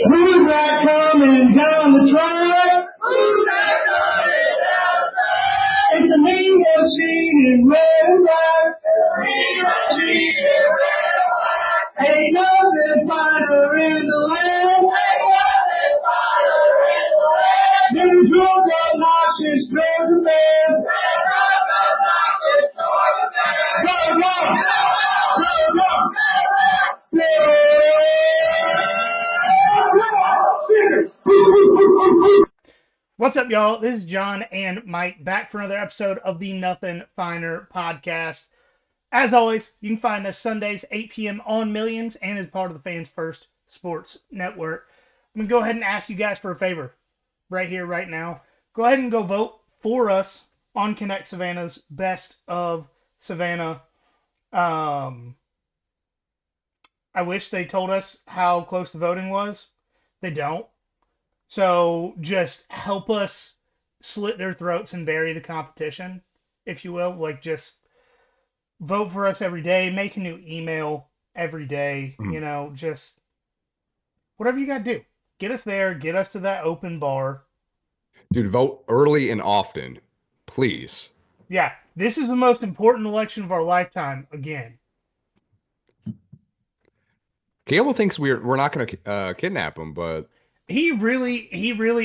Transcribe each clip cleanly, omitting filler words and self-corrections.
Who's that coming down the track? It's a mean machine in red and black. Ain't nothing finer in the land. Than a drunk obnoxious Georgia man. Go, go! Go, go! What's up, y'all? This is John and Mike back for another episode of the Nothing Finer podcast. As always, you can find us Sundays, 8 p.m. on Millions and as part of the Fans First Sports Network. I'm going to go ahead and ask you guys for a favor right here, right now. Go ahead and go vote for us on Connect Savannah's Best of Savannah. I wish they told us how close the voting was. They don't. So just help us slit their throats and bury the competition, if you will. Like, just vote for us every day. Make a new email every day. You know, just whatever you got to do. Get us there. Get us to that open bar. Dude, vote early and often, please. Yeah, this is the most important election of our lifetime again. Caleb thinks we're not going to kidnap him, but He really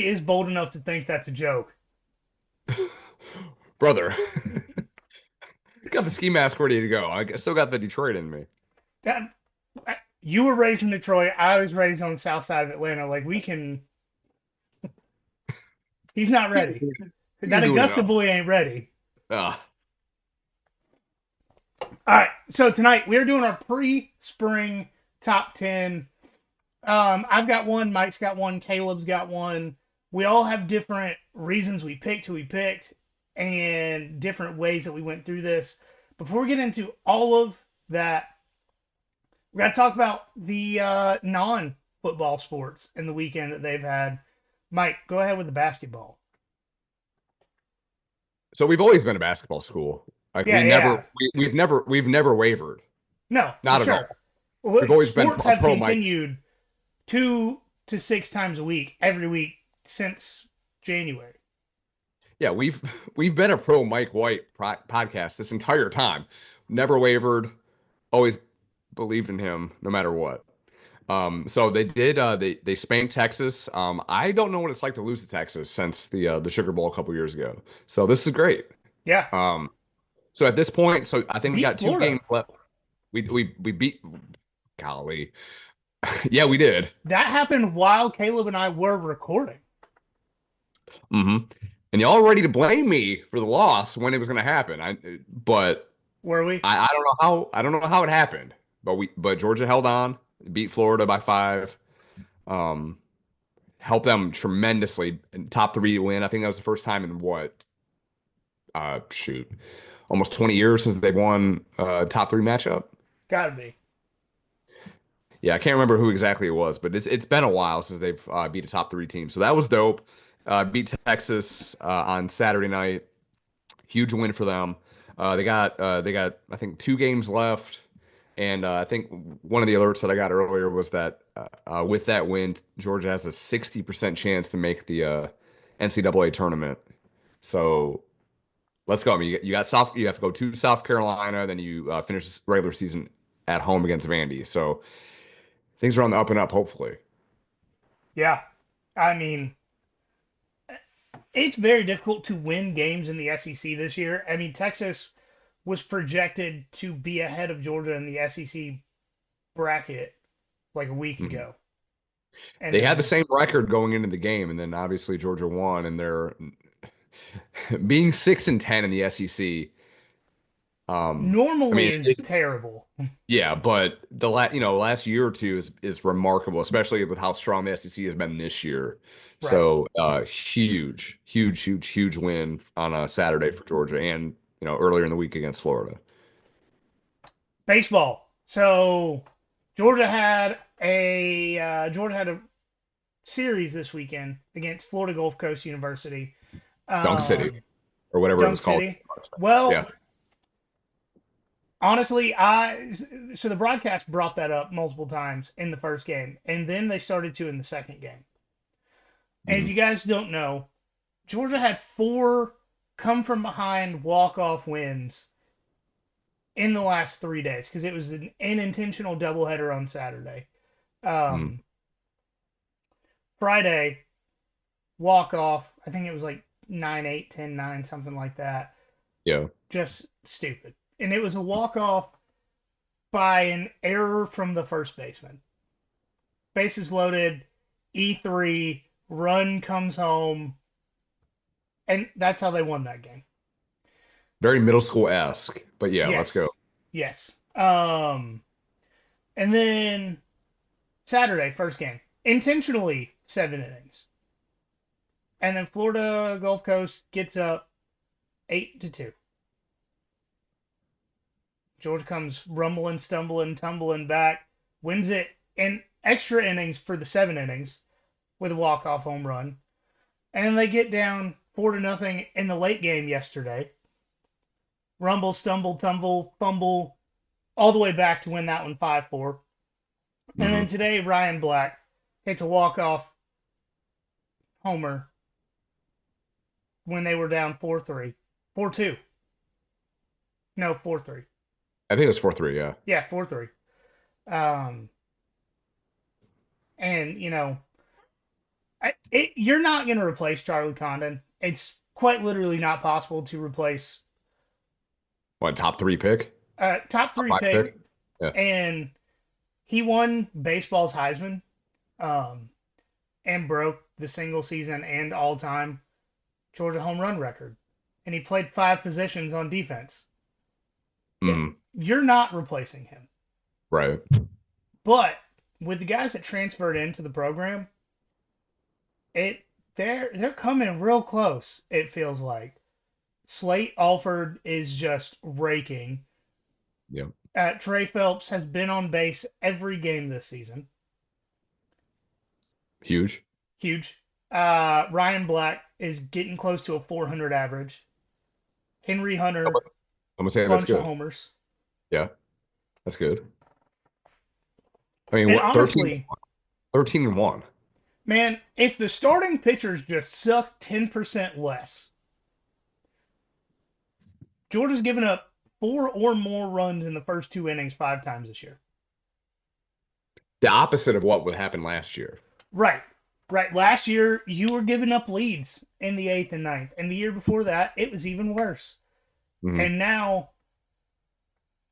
is bold enough to think that's a joke. brother, I got the ski mask ready to go. I still got the Detroit in me. You were raised in Detroit. I was raised on the south side of Atlanta. Like, we can. He's not ready. That Augusta boy ain't ready. All right. So tonight we're doing our pre-spring top 10. I've got one. Mike's got one. Caleb's got one. We all have different reasons we picked who we picked and different ways that we went through this. Before we get into all of that, we got to talk about the non-football sports and the weekend that they've had. Mike, go ahead with the basketball. So we've always been a basketball school. Like we've never wavered. No, not at sure. all. We've always been sports have pro continued 2 to 6 times a week, every week since January. Yeah, we've been a pro Mike White podcast this entire time. Never wavered. Always believed in him, no matter what. So they did. They spanked Texas. I don't know what it's like to lose to Texas since the Sugar Bowl a couple years ago. So this is great. Yeah. So at this point, so I think we got Florida. 2 games left. We beat. Golly. Yeah, we did. That happened while Caleb and I were recording. Mm-hmm. And y'all ready to blame me for the loss when it was going to happen. But were we? I don't know how it happened. But Georgia held on, beat Florida by 5. Helped them tremendously. Top 3 win. I think that was the first time in almost 20 years since they've won top 3 matchup. Gotta be. Yeah, I can't remember who exactly it was, but it's been a while since they've beat a top 3 team. So that was dope. Beat Texas on Saturday night. Huge win for them. They got I think 2 games left, and I think one of the alerts that I got earlier was that with that win, Georgia has a 60% chance to make the NCAA tournament. So let's go. I mean, you have to go to South Carolina, then you finish the regular season at home against Vandy. So things are on the up and up, hopefully. Yeah. I mean, it's very difficult to win games in the SEC this year. I mean, Texas was projected to be ahead of Georgia in the SEC bracket like a week ago. And they had the same record going into the game, and then obviously Georgia won, and they're being 6-10 in the SEC. Normally is terrible. Yeah, but the last year or two is remarkable, especially with how strong the SEC has been this year. Right. So huge win on a Saturday for Georgia, and earlier in the week against Florida. Baseball. So Georgia had a series this weekend against Florida Gulf Coast University. Dunk City, or whatever it was called. Well, yeah. Honestly, so the broadcast brought that up multiple times in the first game, and then they started to in the second game. And if Mhm. you guys don't know, Georgia had 4 come from behind walk off wins in the last 3 days because it was an intentional doubleheader on Saturday. Mhm. Um, Friday walk off. I think it was like 9-8, 10-9, something like that. Yeah. Just stupid. And it was a walk off by an error from the first baseman. Bases loaded, E3, run comes home, and that's how they won that game. Very middle school-esque, but yeah, let's go. Yes. Yes. And then Saturday, first game, intentionally 7 innings. And then Florida Gulf Coast gets up 8-2. Georgia comes rumbling, stumbling, tumbling back, wins it in extra innings for the 7 innings with a walk-off home run. And then they get down 4-0 in the late game yesterday. Rumble, stumble, tumble, fumble, all the way back to win that one 5-4. And then Mhm. today, Ryan Black hits a walk-off homer when they were down 4-3. 4-2. No, 4-3. I think it was 4-3, yeah. Yeah, 4-3. Um, and, you're not going to replace Charlie Condon. It's quite literally not possible to replace What, top 3 pick? top Top 3 5 pick, pick? Yeah. and he won baseball's Heisman, um, and broke the single season and all time Georgia home run record. And he played 5 positions on defense. Mhm. You're not replacing him. Right. But with the guys that transferred into the program, it they're coming real close, it feels like. Slate Alford is just raking. Yeah. Trey Phelps has been on base every game this season. Huge. Huge. Ryan Black is getting close to a 400 average. Henry I'm Hunter, gonna say that's bunch of good. homers. Yeah, that's good. I mean, And what, honestly, 13 and 1. man, if the starting pitchers just suck 10% less, Georgia's given up 4 or more runs in the first 2 innings 5 times this year. The opposite of what would happen last year. Right. Right. Last year, you were giving up leads in the eighth and ninth. And the year before that, it was even worse. Mhm. And now,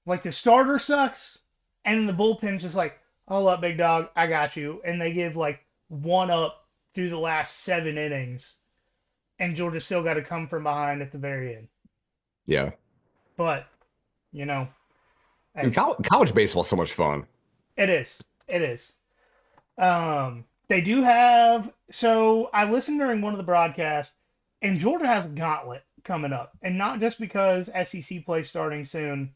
like, the starter sucks, and the bullpen's just like, hold up, big dog, I got you. And they give, like, 1 up through the last 7 innings. And Georgia still got to come from behind at the very end. Yeah. But, you know, Dude, hey, college baseball is so much fun. it is. It is. They do have. So I listened during one of the broadcasts, and Georgia has a gauntlet coming up, and not just because SEC play starting soon.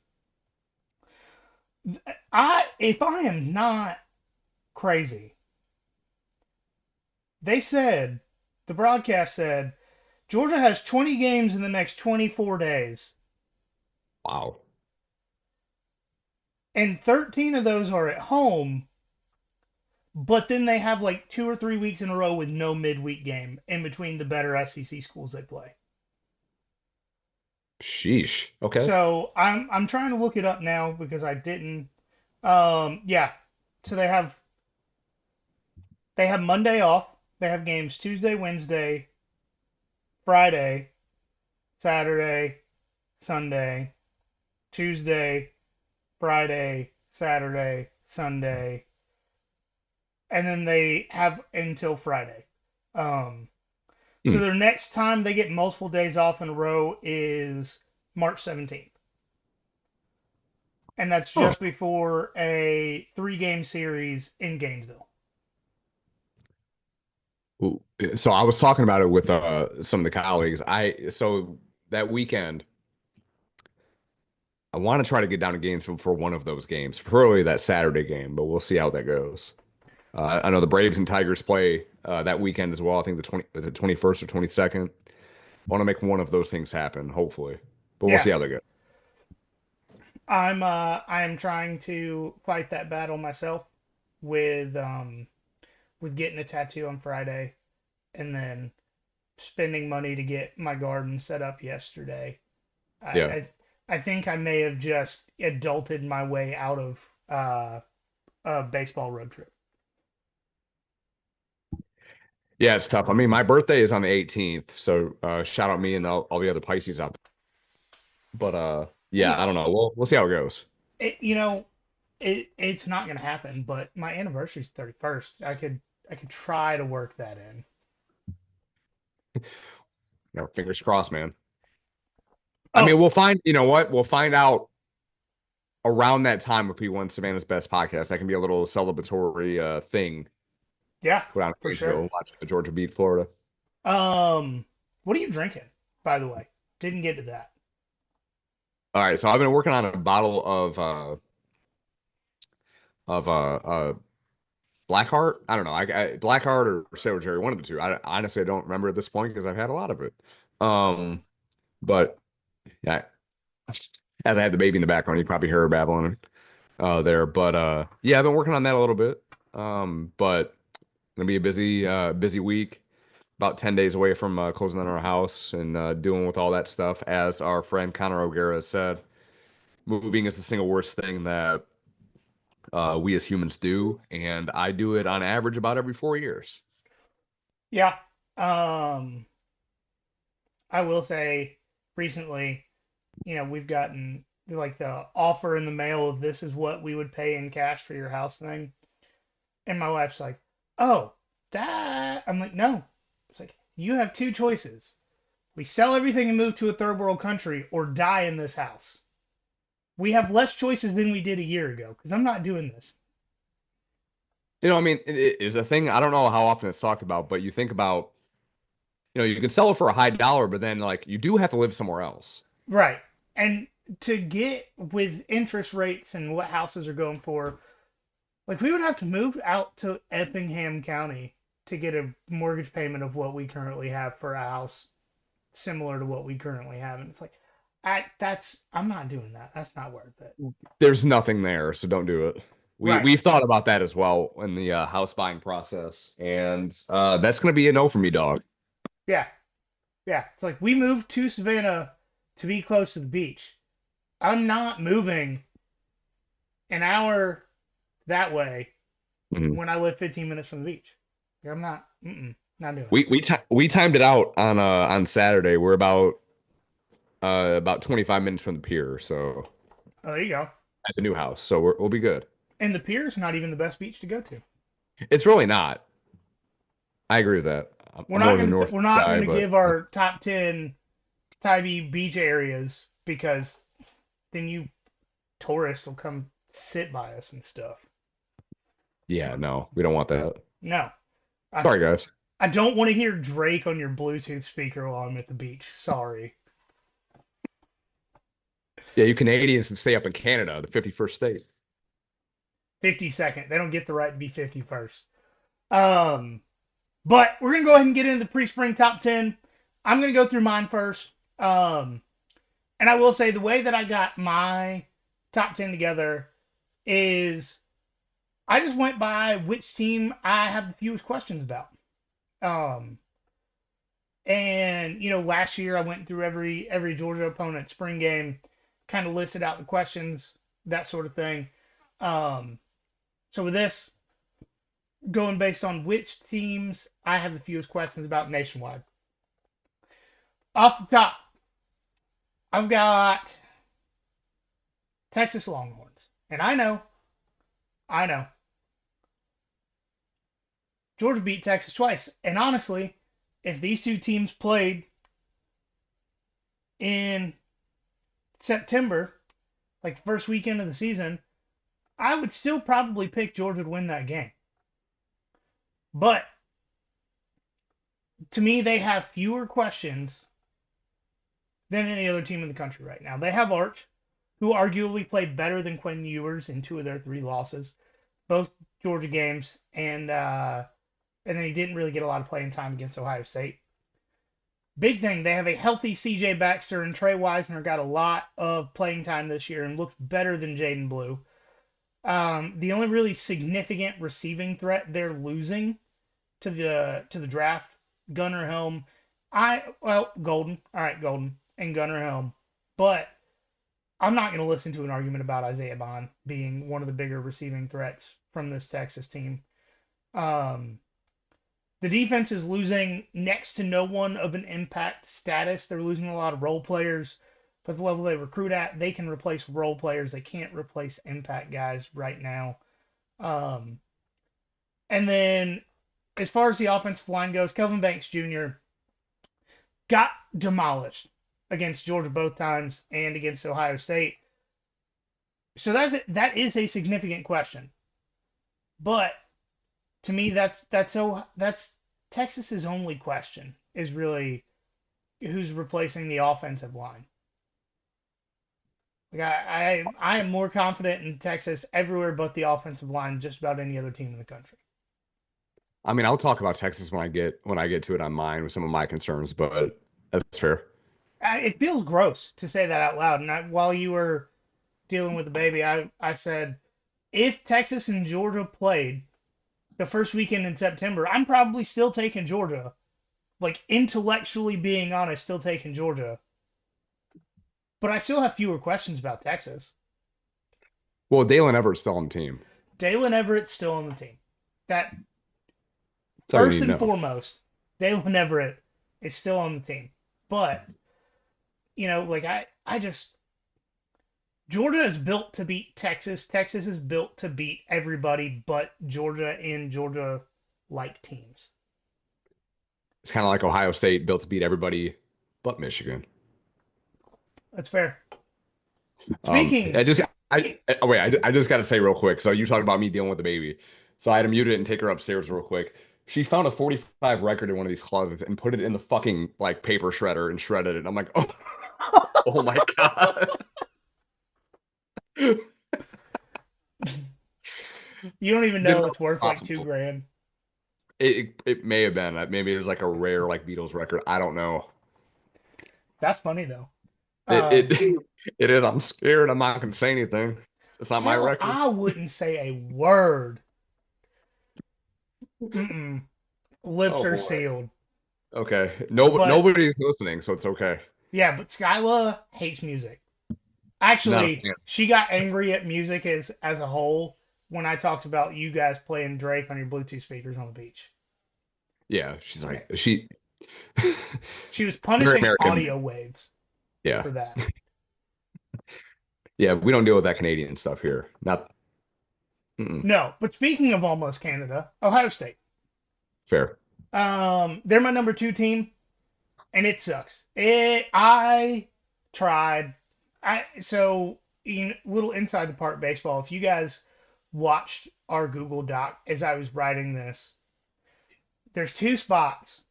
If I am not crazy, they said the broadcast said Georgia has 20 games in the next 24 days, Wow. and 13 of those are at home. But then they have like 2 or 3 weeks in a row with no midweek game in between the better SEC schools they play. Sheesh. Okay. So I'm trying to look it up now because I didn't. Yeah. So they have Monday off. They have games Tuesday, Wednesday, Friday, Saturday, Sunday, Tuesday, Friday, Saturday, Sunday, and then they have until Friday. Um, so Hmm. their next time they get multiple days off in a row is March 17th. And that's Huh. just before a 3-game series in Gainesville. Ooh. So I was talking about it with some of the colleagues. So that weekend, I want to try to get down to Gainesville for one of those games, preferably that Saturday game, but we'll see how that goes. I know the Braves and Tigers play that weekend as well. I think is it 21st or 22nd. I want to make one of those things happen, hopefully, but we'll Yeah. see how they go. I am trying to fight that battle myself with getting a tattoo on Friday and then spending money to get my garden set up yesterday. I Yeah. I, I think I may have just adulted my way out of a baseball road trip. Yeah, it's tough. I mean, my birthday is on the 18th, so shout out me and all the other Pisces out there. But You yeah, I don't know. We'll see how it goes. it, it's not gonna happen, but my anniversary's 31st. I could try to work that in. No, fingers crossed, man. I Oh, mean, we'll find. You know what? We'll find out around that time if we won Savannah's Best podcast. That can be a little celebratory thing. yeah, Put on for sure. Facebook, watch Georgia beat Florida. Um, what are you drinking, by the way? Didn't get to that. All right, so I've been working on a bottle of Blackheart. I don't know. Blackheart or Sailor Jerry, one of the two. I honestly don't remember at this point because I've had a lot of it. Um, but yeah, as I had the baby in the background, you probably hear her babbling there. But yeah, I've been working on that a little bit. But gonna be a busy week. About 10 days away from closing on our house and doing with all that stuff. As our friend Connor O'Gara said, moving is the single worst thing that we as humans do, and I do it on average about every 4 years. Yeah. Um, I will say recently, we've gotten like the offer in the mail of this is what we would pay in cash for your house thing. And my wife's like, "Oh, that." I'm like, "No." It's like, "You have two choices. We sell everything and move to a third world country or die in this house. We have less choices than we did a year ago because I'm not doing this." I mean, it is a thing. I don't know how often it's talked about, but you think about, you can sell it for a high dollar, but then like you do have to live somewhere else. Right. And to get with interest rates and what houses are going for, like we would have to move out to Effingham County to get a mortgage payment of what we currently have for a house similar to what we currently have. And it's like, I'm not doing that. That's not worth it. There's nothing there, so don't do it. Right. We've thought about that as well in the house buying process, and that's gonna be a no for me, dog. Yeah. Yeah. It's like we moved to Savannah to be close to the beach. I'm not moving an hour that way Mhm. when I live 15 minutes from the beach. I'm not, not doing it. We timed it out on Saturday. We're about 25 minutes from the pier, so Oh, there you go. at the new house, so we'll be good. And the pier's not even the best beach to go to. It's really not. I agree with that. We're I'm not more of a gonna north we're not guy, gonna but give our top 10 Tybee beach areas because then you tourists will come sit by us and stuff. yeah, no, we don't want that. No, I Sorry, guys. I don't want to hear Drake on your Bluetooth speaker while I'm at the beach. Sorry. Yeah, you Canadians can stay up in Canada, the 51st state. 52nd. They don't get the right to be 51st. Um, but we're gonna go ahead and get into the pre-spring top 10. I'm gonna go through mine first. And I will say the way that I got my top 10 together is I just went by which team I have the fewest questions about. Um, and last year I went through every Georgia opponent spring game, kind of listed out the questions, that sort of thing. Um, so with this, going based on which teams I have the fewest questions about nationwide. Off the top, I've got Texas Longhorns. And I know, Georgia beat Texas twice. And honestly, if these two teams played in September, like the first weekend of the season, I would still probably pick Georgia to win that game. But to me, they have fewer questions than any other team in the country right now. They have Arch, who arguably played better than Quinn Ewers in 2 of their 3 losses, both Georgia games, and then he didn't really get a lot of playing time against Ohio State. Big thing, they have a healthy C.J. Baxter, and Trey Wisener got a lot of playing time this year and looked better than Jaden Blue. The only really significant receiving threat they're losing to the draft, Gunnar Helm. Golden. All right, Golden and Gunnar Helm. But I'm not going to listen to an argument about Isaiah Bond being one of the bigger receiving threats from this Texas team. Um, the defense is losing next to no one of an impact status. They're losing a lot of role players, but the level they recruit at, they can replace role players. They can't replace impact guys right now. Um, and then as far as the offensive line goes, Kelvin Banks Jr. got demolished against Georgia both times and against Ohio State. So that is a significant question. But to me, that's Texas's only question is really who's replacing the offensive line. Like I am more confident in Texas everywhere but the offensive line, just about any other team in the country. I mean, I'll talk about Texas when I get to it on mine with some of my concerns, but that's fair. It feels gross to say that out loud. And while you were dealing with the baby, I said, if Texas and Georgia played the first weekend in September, I'm probably still taking Georgia. Like, intellectually being honest, still taking Georgia. But I still have fewer questions about Texas. Well, Dalen Everett's still on the team. Dalen Everett's still on the team. That That's all you first need to and know. foremost, Dalen Everett is still on the team. But, like I just Georgia is built to beat Texas. Texas is built to beat everybody but Georgia and Georgia-like teams. It's kind of like Ohio State built to beat everybody but Michigan. That's fair. Um, Speaking, I just I just got to say real quick. So you talked about me dealing with the baby. So I had to mute it and take her upstairs real quick. She found a 45 record in one of these closets and put it in the fucking like paper shredder and shredded it. I'm like, oh, oh my God. you don't even Didn't know know it's worth it was like possible. $2,000. It may have been. Maybe it was like a rare like Beatles record. I don't know. That's funny though. It it is. I'm scared. I'm not gonna say anything. It's not my Hell, record. I wouldn't say a word. Mm-mm. Lips Oh are boy. sealed. Okay. But Nobody's listening, so it's okay. yeah, but Skyla hates music. Not a Actually, fan. she got angry at music as a whole when I talked about you guys playing Drake on your Bluetooth speakers on the beach. Yeah, she's Okay. like she. She was Very punishing American. audio waves Yeah, for that. yeah. We don't deal with that Canadian stuff here. Not mm-mm. No, but speaking of almost Canada, Ohio State. Fair. They're my number 2 team, and it sucks. I tried. Little inside the part baseball. If you guys watched our Google Doc as I was writing this, there's 2 spots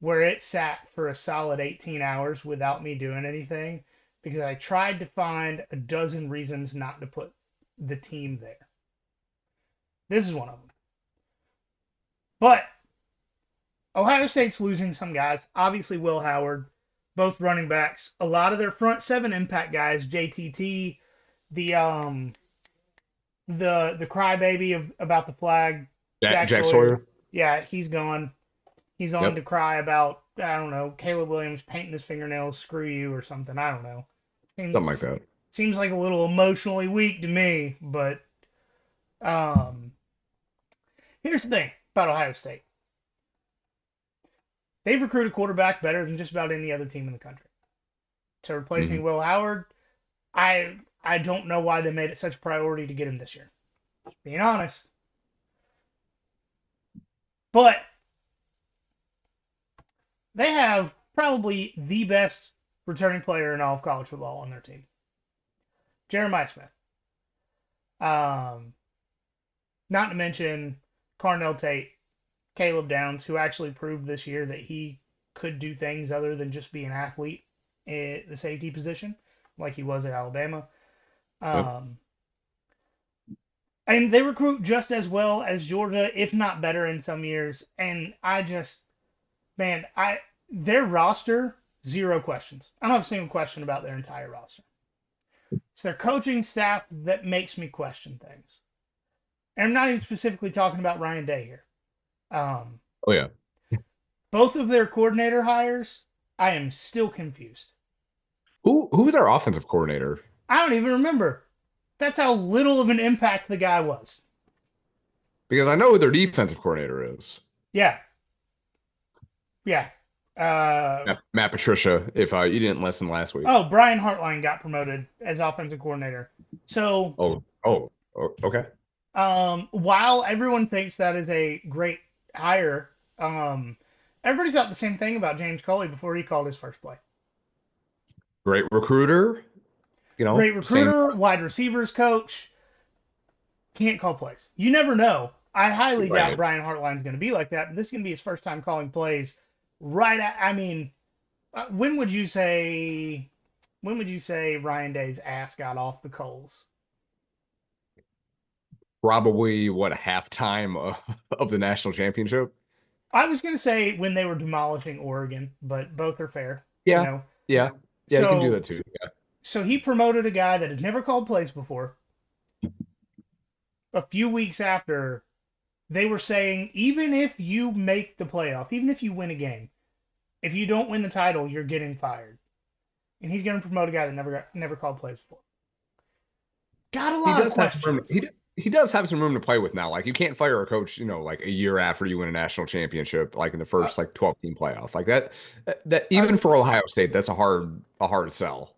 where it sat for a solid 18 hours without me doing anything because I tried to find a dozen reasons not to put the team there. This is one of them. But Ohio State's losing some guys. Obviously, Will Howard, both running backs. A lot of their front 7 impact guys, JTT, the crybaby about the flag, Jack Jack Sawyer. Sawyer. Yeah, he's gone. He's on to Yep. cry about, I don't know, Caleb Williams painting his fingernails, screw you, or something. I don't know. Something like that. Seems like a little emotionally weak to me, but um, here's the thing about Ohio State. They've recruited a quarterback better than just about any other team in the country. To replacing Mhm. Will Howard, I don't know why they made it such a priority to get him this year. Just being honest. But they have probably the best returning player in all of college football on their team. Jeremiah Smith. Not to mention Carnell Tate, Caleb Downs, who actually proved this year that he could do things other than just be an athlete at the safety position, like he was at Alabama. Yep. And they recruit just as well as Georgia, if not better in some years. And I just, man, their roster, zero questions. I don't have a single question about their entire roster. It's their coaching staff that makes me question things. And I'm not even specifically talking about Ryan Day here. Um, Oh yeah. both of their coordinator hires, I am still confused. Who was our offensive coordinator? I don't even remember. That's how little of an impact the guy was. Because I know who their defensive coordinator is. Yeah. Yeah. Matt Patricia, if you didn't listen last week. Oh, Brian Hartline got promoted as offensive coordinator. So, Okay. while everyone thinks that is a great hire, everybody thought the same thing about James Coley before he called his first play. Great recruiter. Great recruiter, wide receivers coach, can't call plays. You never know. I highly doubt Brian Hartline's going to be like that, but this is going to be his first time calling plays. When would you say Ryan Day's ass got off the coals? Probably halftime of the national championship? I was going to say when they were demolishing Oregon, but both are fair. Yeah. You know? Yeah. Yeah, you can do that too. Yeah. So he promoted a guy that had never called plays before. A few weeks after, they were saying, even if you make the playoff, even if you win a game, if you don't win the title, you're getting fired. And he's going to promote a guy that never called plays before. Got a lot of questions. He does have some room to play with now. Like, you can't fire a coach, like a year after you win a national championship, like in the first 12-team playoff. Like that even for Ohio State, that's a hard sell.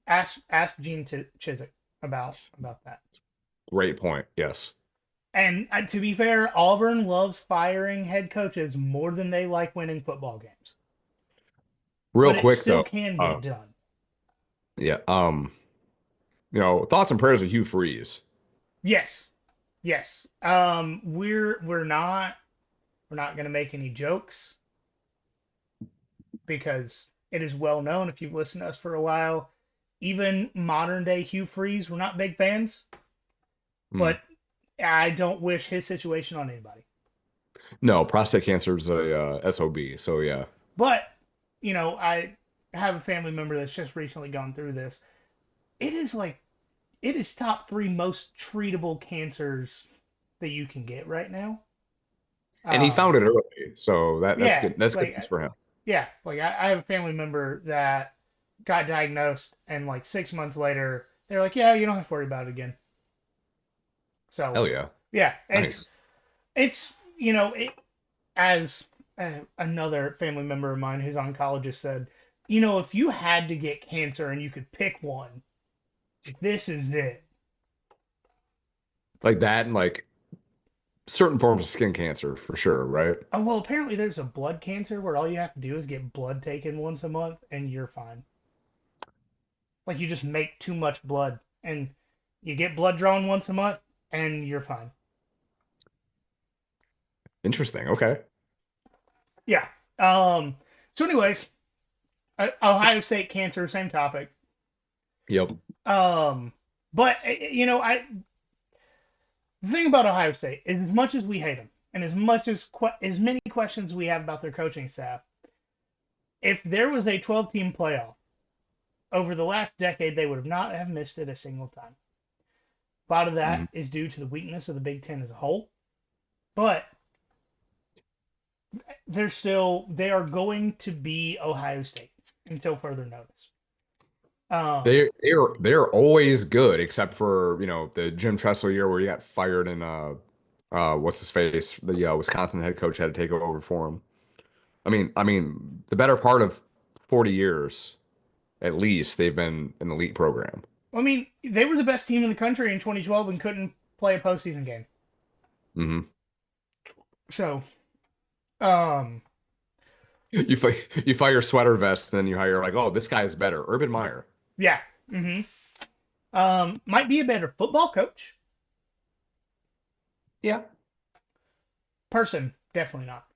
Ask Gene Chizik about that. Great point. Yes. And to be fair, Auburn loves firing head coaches more than they like winning football games. Real but quick it still though, can get done. Yeah. Thoughts and prayers of Hugh Freeze. Yes. We're not going to make any jokes because it is well known if you've listened to us for a while. Even modern day Hugh Freeze, we're not big fans, but I don't wish his situation on anybody. No, prostate cancer is a SOB, so yeah. But, I have a family member that's just recently gone through this. It is top 3 most treatable cancers that you can get right now. And he found it early, so that's good. That's good news for him. Yeah, I have a family member that got diagnosed, and 6 months later, they're like, yeah, you don't have to worry about it again. So hell yeah. Yeah, nice. it's as another family member of mine, his oncologist said, if you had to get cancer and you could pick one, this is it. Like that and certain forms of skin cancer for sure, right? Oh, well, apparently there's a blood cancer where all you have to do is get blood taken once a month and you're fine. You just make too much blood and you get blood drawn once a month and you're fine. Interesting. Okay. Yeah. So anyways, Ohio State cancer, same topic. Yep. But the thing about Ohio State is, as much as we hate them, and as much as many questions we have about their coaching staff, if there was a 12-team playoff over the last decade, they would not have missed it a single time. A lot of that is due to the weakness of the Big Ten as a whole, but they are going to be Ohio State until further notice. They're always good, except for the Jim Tressel year where he got fired and what's his face, the Wisconsin head coach had to take over for him. I mean the better part of 40 years, at least, they've been an elite program. I mean, they were the best team in the country in 2012 and couldn't play a postseason game. Mm-hmm. So, you fire sweater vest, and then you hire oh, this guy is better, Urban Meyer. Yeah. Mm-hmm. Might be a better football coach. Yeah. Person, definitely not.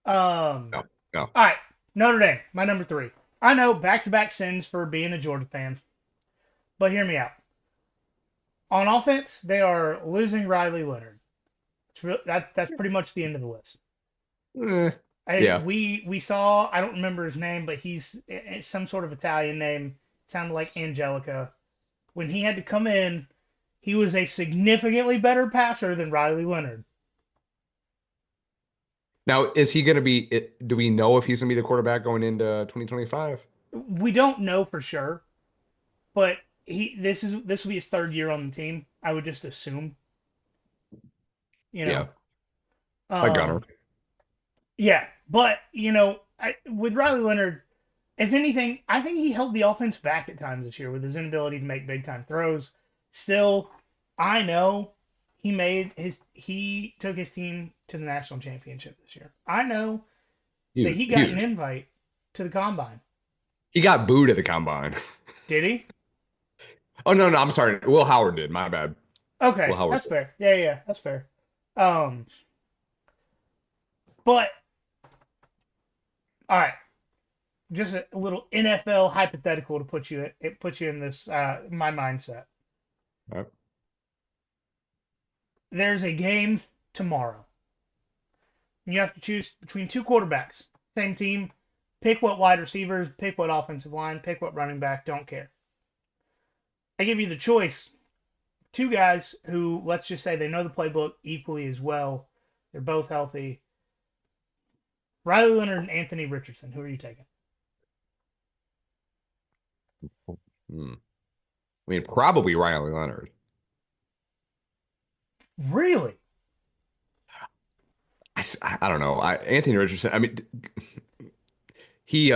No. All right, Notre Dame, my number 3. I know, back-to-back sins for being a Georgia fan, but hear me out. On offense, they are losing Riley Leonard. That's pretty much the end of the list. Eh, And yeah. we saw, I don't remember his name, but he's some sort of Italian name. Sounded like Angelica. When he had to come in, he was a significantly better passer than Riley Leonard. Now, is he going to be? Do we know if he's going to be the quarterback going into 2025? We don't know for sure, but this will be his third year on the team. I would just assume, you Yeah, know. like Gunner. Um, yeah, but with Riley Leonard, if anything, I think he held the offense back at times this year with his inability to make big time throws. Still, I know he took his team to the national championship this year. I know that Huge, he got an huge. invite to the combine. He got booed at the combine. Did he? Oh no, no, I'm sorry. Will Howard did. My bad. Will Okay, Howard that's did. fair. Yeah, yeah, that's fair. Um, but all right, just a little NFL hypothetical to put you in this my mindset. Right. There's a game tomorrow. You have to choose between two quarterbacks, same team. Pick what wide receivers, pick what offensive line, pick what running back. Don't care. I give you the choice. Two guys who, let's just say, they know the playbook equally as well. They're both healthy. Riley Leonard and Anthony Richardson. Who are you taking? Hmm. I mean, probably Riley Leonard. Really? I don't know. Anthony Richardson. I mean, he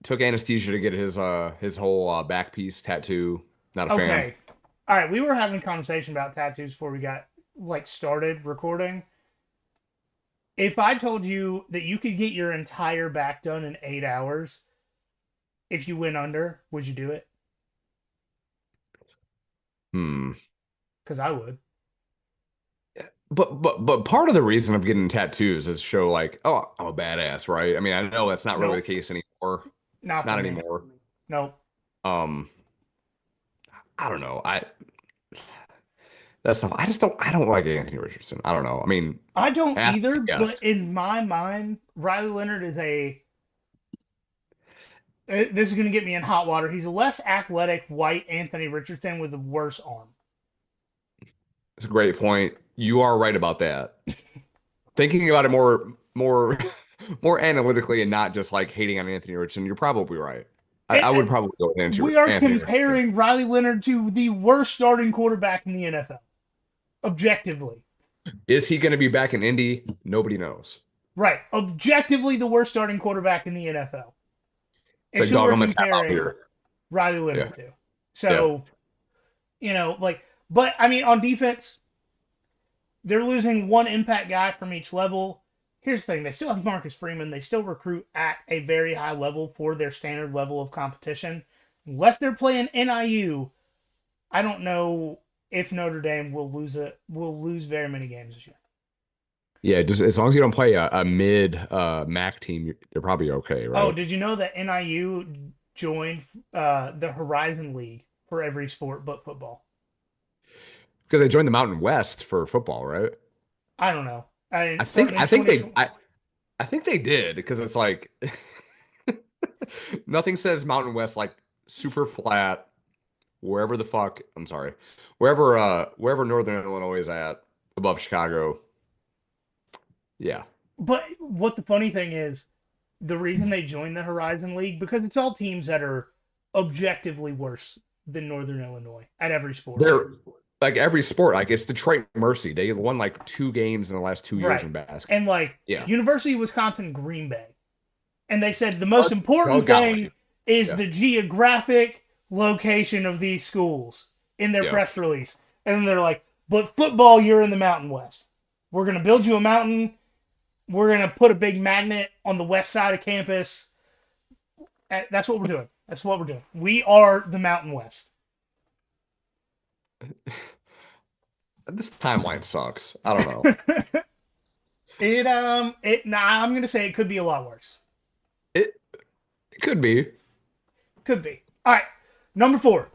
took anesthesia to get his whole back piece tattoo. Not a fan. Okay. All right. We were having a conversation about tattoos before we got started recording. If I told you that you could get your entire back done in 8 hours if you went under, would you do it? Hmm. Because I would. But part of the reason of getting tattoos is to show like, oh, I'm a badass, right? I mean, I know that's not really the Nope. case anymore. Not for Not me. anymore. Nope. Um, I don't know. That's tough. I don't like Anthony Richardson. I don't know. I mean, I don't athlete, either, yes. but in my mind, Riley Leonard is this is going to get me in hot water. He's a less athletic white Anthony Richardson with a worse arm. It's a great point. You are right about that. Thinking about it more more analytically and not just like hating on Anthony Richardson, you're probably right. I would And probably go with we are Anthony Richardson. comparing Riley Leonard to the worst starting quarterback in the NFL, objectively. Is he going to be back in Indy? Nobody knows. Right. Objectively, the worst starting quarterback in the NFL It's is like, who dog, we're I'm gonna tap out comparing here. Riley Yeah, Leonard to. yeah. So, but I mean, on defense, they're losing one impact guy from each level. Here's the thing: they still have Marcus Freeman. They still recruit at a very high level for their standard level of competition. Unless they're playing NIU, I don't know if Notre Dame will lose very many games this year. Yeah, just as long as you don't play a mid MAC team, you're probably okay, Oh, right? did you know that NIU joined the Horizon League for every sport but football? Because they joined the Mountain West for football, right? I don't know. I think Starting in I think they 2020. I think they did because it's like nothing says Mountain West like super flat wherever the fuck I'm sorry wherever Northern Illinois is at above Chicago. Yeah, But what the funny thing is, the reason they joined the Horizon League because it's all teams that are objectively worse than Northern Illinois at every sport. they're like every sport. Like it's Detroit Mercy. They won like 2 games in the last 2 years Right. in basketball. And Yeah, University of Wisconsin Green Bay. And they said the most important Doug Gottlieb. thing is Yeah, the geographic location of these schools in their yeah. press release. And then they're like, but football, you're in the Mountain West. We're going to build you a mountain. We're going to put a big magnet on the west side of campus. That's what we're doing. That's what we're doing. We are the Mountain West. This timeline sucks. I don't know. I'm going to say it could be a lot worse. It, it could be. Could be. All right. Number 4.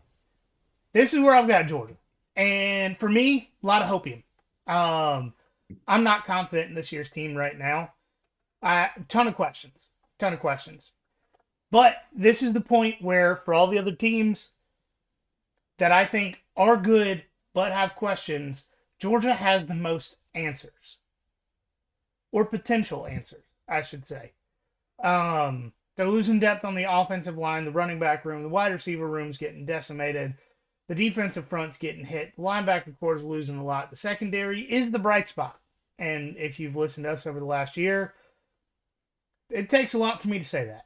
This is where I've got Georgia. And for me, a lot of hopium. I'm not confident in this year's team right now. Ton of questions. Ton of questions. But this is the point where, for all the other teams that I think are good but have questions, Georgia has the most answers, or potential answers, I should say. They're losing depth on the offensive line, the running back room, the wide receiver room's getting decimated, the defensive front's getting hit, the linebacker core is losing a lot. The secondary is the bright spot. And if you've listened to us over the last year, it takes a lot for me to say that.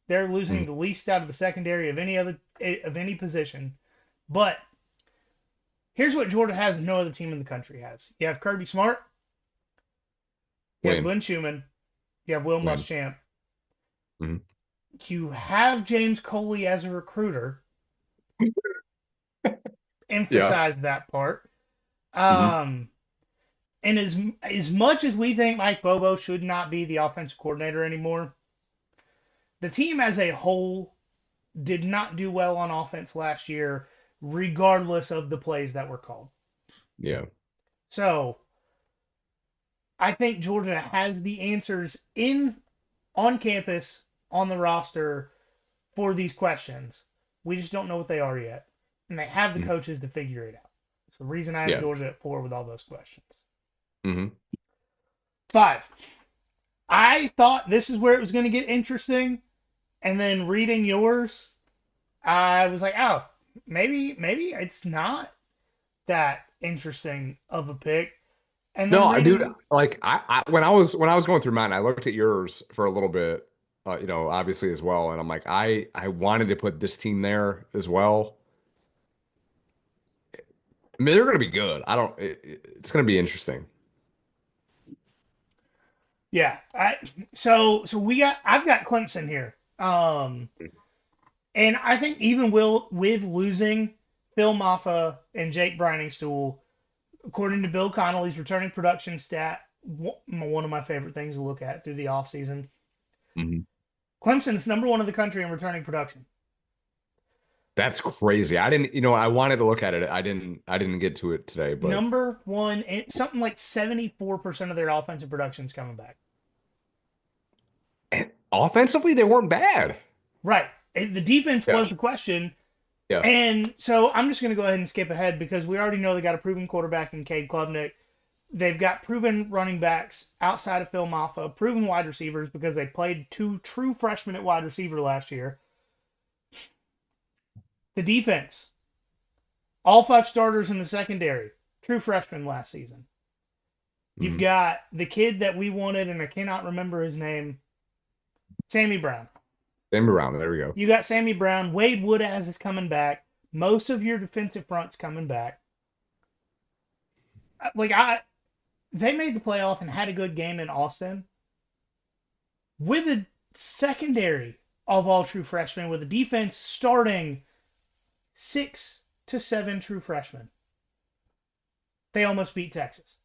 They're losing Mm. the least out of the secondary of any position. But here's what Georgia has and no other team in the country has. You have Kirby Smart, you have Win, Glenn Schumann, you have Will win. Muschamp, Hmm. you have James Coley as a recruiter. Yeah. Emphasize that part. Hmm. Um, and as much as we think Mike Bobo should not be the offensive coordinator anymore, the team as a whole did not do well on offense last year, regardless of the plays that were called. Yeah. So I think Georgia has the answers in on campus on the roster for these questions. We just don't know what they are yet, and they have the Mhm. coaches to figure it out. It's the reason I have Yeah. Georgia at 4 with all those questions. Hmm. 5. I thought this is where it was going to get interesting, and then reading yours, I was like, oh, maybe it's not that interesting of a pick. And then No, dude, reading, like when I was going through mine, I looked at yours for a little bit, obviously as well, and I'm like, I wanted to put this team there as well. I mean, they're going to be good. I don't. It's going to be interesting. yeah, so I've got Clemson here. And I think even with losing Phil Maffa and Jake Briningstool, according to Bill Connolly's returning production stat, one of my favorite things to look at through the offseason, Hmm. Clemson's number one in the country in returning production. That's crazy. I didn't, I wanted to look at it. I didn't get to it today, but Number one, and something like 74% of their offensive production is coming back. offensively, they weren't bad. Right. The defense Yeah. was the question. Yeah. And so I'm just going to go ahead and skip ahead because we already know they got a proven quarterback in Cade Klubnik. They've got proven running backs outside of Phil Maffa, proven wide receivers because they played 2 true freshmen at wide receiver last year. The defense, all 5 starters in the secondary, true freshmen last season. You've Hmm. got the kid that we wanted, and I cannot remember his name, Sammy Brown. Same around. There we go. You got Sammy Brown. Wade Woodaz is coming back. Most of your defensive front's coming back. Like they made the playoff and had a good game in Austin with a secondary of all true freshmen, with a defense starting 6 to 7 true freshmen. They almost beat Texas.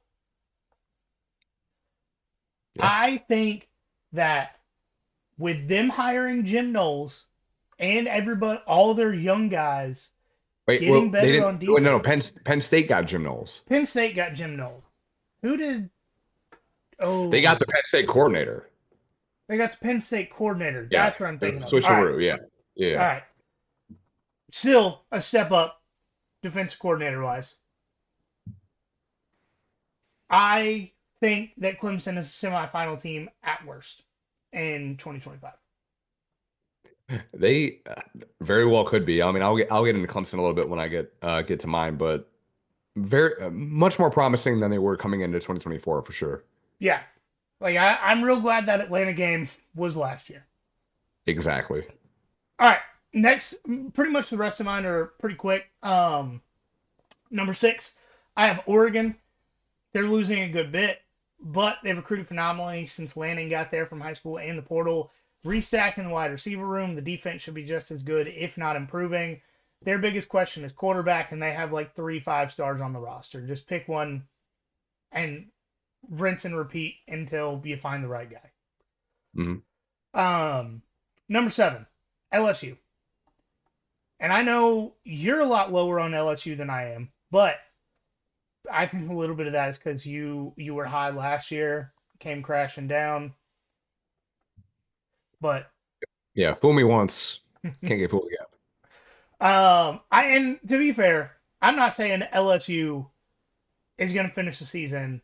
Yeah. I think that with them hiring Jim Knowles and everybody, all their young guys Wait, getting well, they better didn't. on Oh, no, defense. Penn State got Jim Knowles. Penn State got Jim Knowles. Who did? They got the Oh, Penn State coordinator. they got the Penn State coordinator. Yeah, That's what I'm it thinking was a of. All right, switcheroo. Yeah, all yeah. right. Still a step up, defensive coordinator wise. I think that Clemson is a semifinal team at worst in 2025. They very well could be. I mean, I'll get into Clemson a little bit when I get to mine, but very much more promising than they were coming into 2024 for sure. Yeah, like I'm real glad that Atlanta game was last year. Exactly. All right, next, pretty much the rest of mine are pretty quick. Number 6, I have Oregon. They're losing a good bit, but they've recruited phenomenally since Lanning got there from high school and the portal. Restacking the wide receiver room, the defense should be just as good, if not improving. Their biggest question is quarterback, and they have like 3 5 stars on the roster. Just pick one and rinse and repeat until you find the right guy. Hmm. Number 7, LSU. And I know you're a lot lower on LSU than I am, but I think a little bit of that is because you were high last year, came crashing down. But Yeah, fool me once, can't get fooled again. and to be fair, I'm not saying LSU is going to finish the season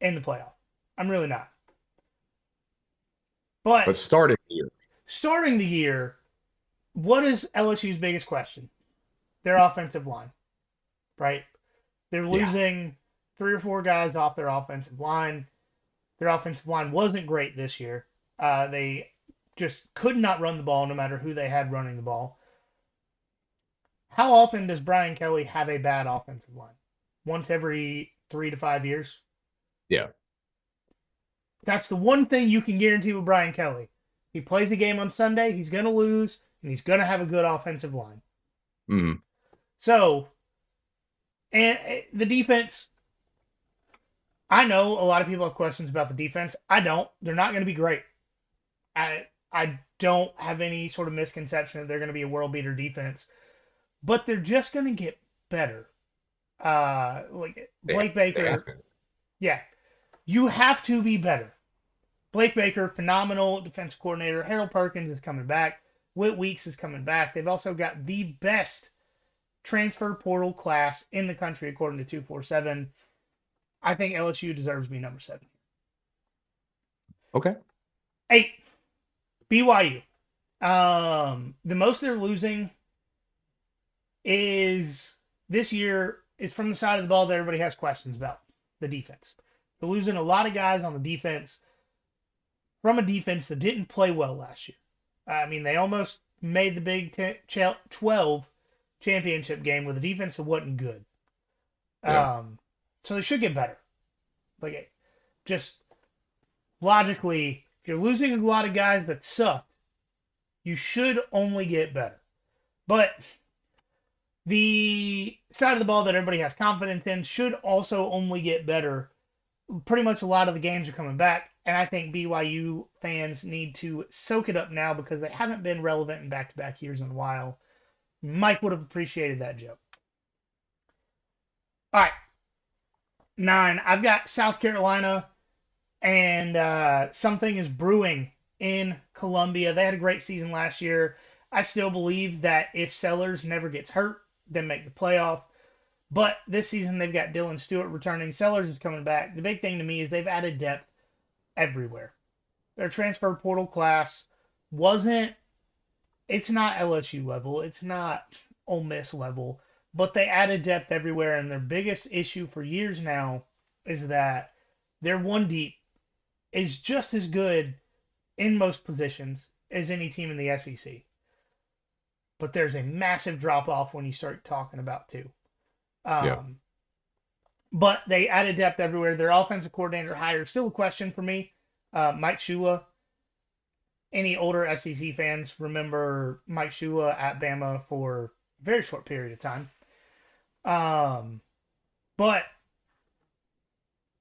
in the playoff. I'm really not. But But starting here, starting the year, what is LSU's biggest question? Their offensive line, right? They're yeah, losing 3 or 4 guys off their offensive line. Their offensive line wasn't great this year. They just could not run the ball no matter who they had running the ball. How often does Brian Kelly have a bad offensive line? Once every 3 to 5 years? yeah, That's the one thing you can guarantee with Brian Kelly. He plays a game on Sunday, he's going to lose, and he's going to have a good offensive line. mm, So, and the defense, I know a lot of people have questions about the defense. I don't. They're not going to be great. I don't have any sort of misconception that they're going to be a world beater defense, but they're just going to get better. Like Blake they have Baker, to. yeah, you have to be better. Blake Baker, phenomenal defensive coordinator. Harold Perkins is coming back. Whit Weeks is coming back. They've also got the best transfer portal class in the country, according to 247. I think LSU deserves to be number 7. Okay, 8, BYU. The most they're losing is this year is from the side of the ball that everybody has questions about, the defense. They're losing a lot of guys on the defense from a defense that didn't play well last year. I mean, they almost made the Big 12 championship game with a defense that wasn't good. yeah, So they should get better. Like, just logically, if you're losing a lot of guys that sucked, you should only get better. But the side of the ball that everybody has confidence in should also only get better. Pretty much a lot of the games are coming back, and I think BYU fans need to soak it up now because they haven't been relevant in back-to-back years in a while. Mike would have appreciated that joke. All right, 9. I've got South Carolina, and something is brewing in Columbia. They had a great season last year. I still believe that if Sellers never gets hurt, they make the playoff. But this season they've got Dylan Stewart returning. Sellers is coming back. The big thing to me is they've added depth everywhere. Their transfer portal class wasn't. It's not LSU level. It's not Ole Miss level. But they added depth everywhere, and their biggest issue for years now is that their one deep is just as good in most positions as any team in the SEC. But there's a massive drop off when you start talking about two. yeah. But they added depth everywhere. Their offensive coordinator hire is still a question for me. Mike Shula. Any older SEC fans remember Mike Shula at Bama for a very short period of time. But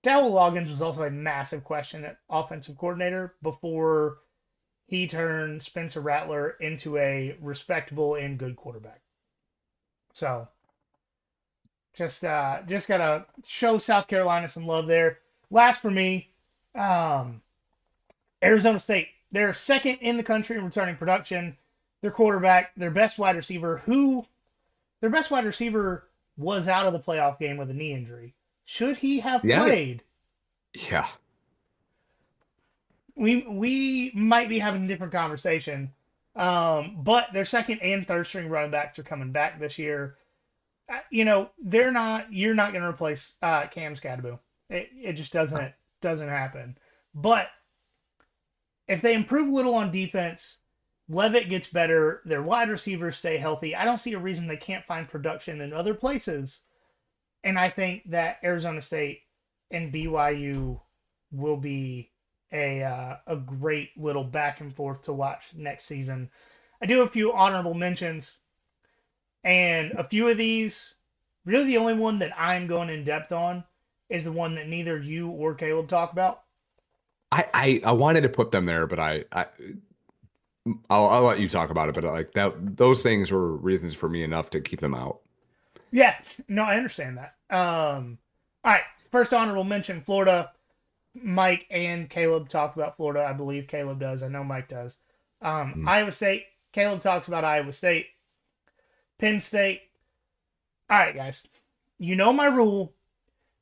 Dowell Loggins was also a massive question at offensive coordinator before he turned Spencer Rattler into a respectable and good quarterback. So just gotta show South Carolina some love there. Last for me, Arizona State. They're second in the country in returning production. Their quarterback, their best wide receiver, was out of the playoff game with a knee injury. Should he have Yeah, played? yeah, We might be having a different conversation. But their second and third string running backs are coming back this year. They're not. You're not going to replace Cam Scadaboo. It just doesn't happen. But if they improve a little on defense, Levitt gets better, their wide receivers stay healthy. I don't see a reason they can't find production in other places. And I think that Arizona State and BYU will be a great little back and forth to watch next season. I do have a few honorable mentions, and a few of these, really the only one that I'm going in depth on is the one that neither you or Caleb talk about. I wanted to put them there, but I'll let you talk about it. But like that, those things were reasons for me enough to keep them out. Yeah, no, I understand that. All right, first honorable mention, Florida. Mike and Caleb talk about Florida. I believe Caleb does. I know Mike does. Mm. Iowa State. Caleb talks about Iowa State. Penn State. All right, guys. You know my rule.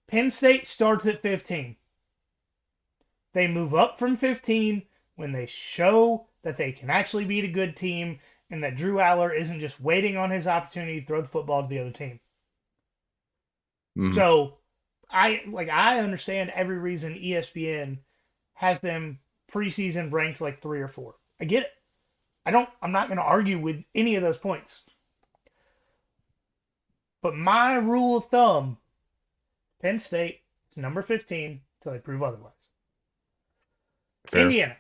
Penn State starts at 15. They move up from 15 when they show that they can actually beat a good team and that Drew Aller isn't just waiting on his opportunity to throw the football to the other team. Mhm. So I understand every reason ESPN has them preseason ranked like 3 or 4. I get it. I'm not going to argue with any of those points. But my rule of thumb, Penn State is number 15 until they prove otherwise. Fair. Indiana,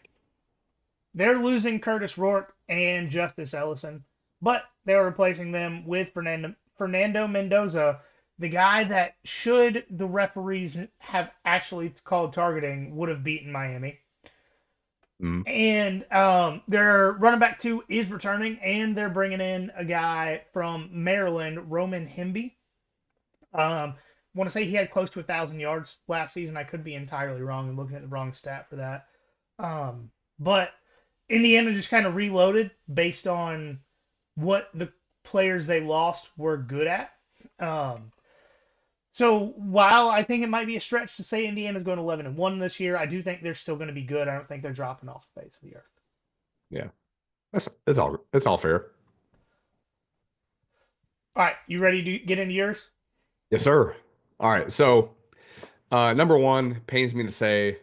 they're losing Curtis Rourke and Justice Ellison, but they're replacing them with Fernando Mendoza, the guy that, should the referees have actually called targeting, would have beaten Miami. Mhm. And their running back 2 is returning, and they're bringing in a guy from Maryland, Roman Hemby. Want to say he had close to 1,000 yards last season. I could be entirely wrong and looking at the wrong stat for that. But Indiana just kind of reloaded based on what the players they lost were good at. So while I think it might be a stretch to say Indiana's going 11-1 this year, I do think they're still going to be good. I don't think they're dropping off the face of the earth. Yeah. That's all fair. All right, you ready to get into yours? Yes, sir. All right. So, number one, pains me to say,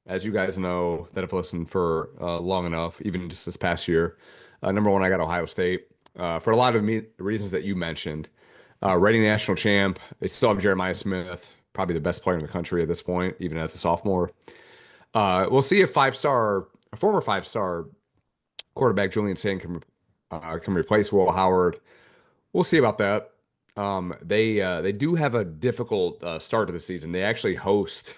as you guys know that have listened for long enough, even just this past year, number one, I got Ohio State for a lot of reasons that you mentioned. Reigning national champ. They still have Jeremiah Smith, probably the best player in the country at this point, even as a sophomore. We'll see if a former 5-star quarterback Julian Saint can replace Will Howard. We'll see about that. They do have a difficult start to the season. They actually host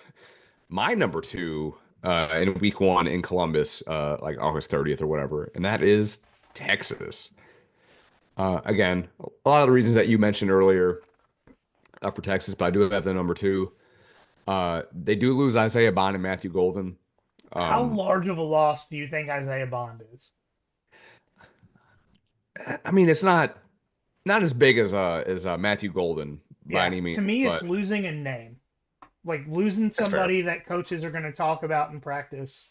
my number 2 in week 1 in Columbus, like August 30th or whatever, and that is Texas. Again, a lot of the reasons that you mentioned earlier for Texas, but I do have the number 2. They do lose Isaiah Bond and Matthew Golden. How large of a loss do you think Isaiah Bond is? I mean, it's not as big as Matthew Golden by Yeah, any means, to me, it's but losing a name. Like losing that's fair. somebody that coaches are going to talk about in practice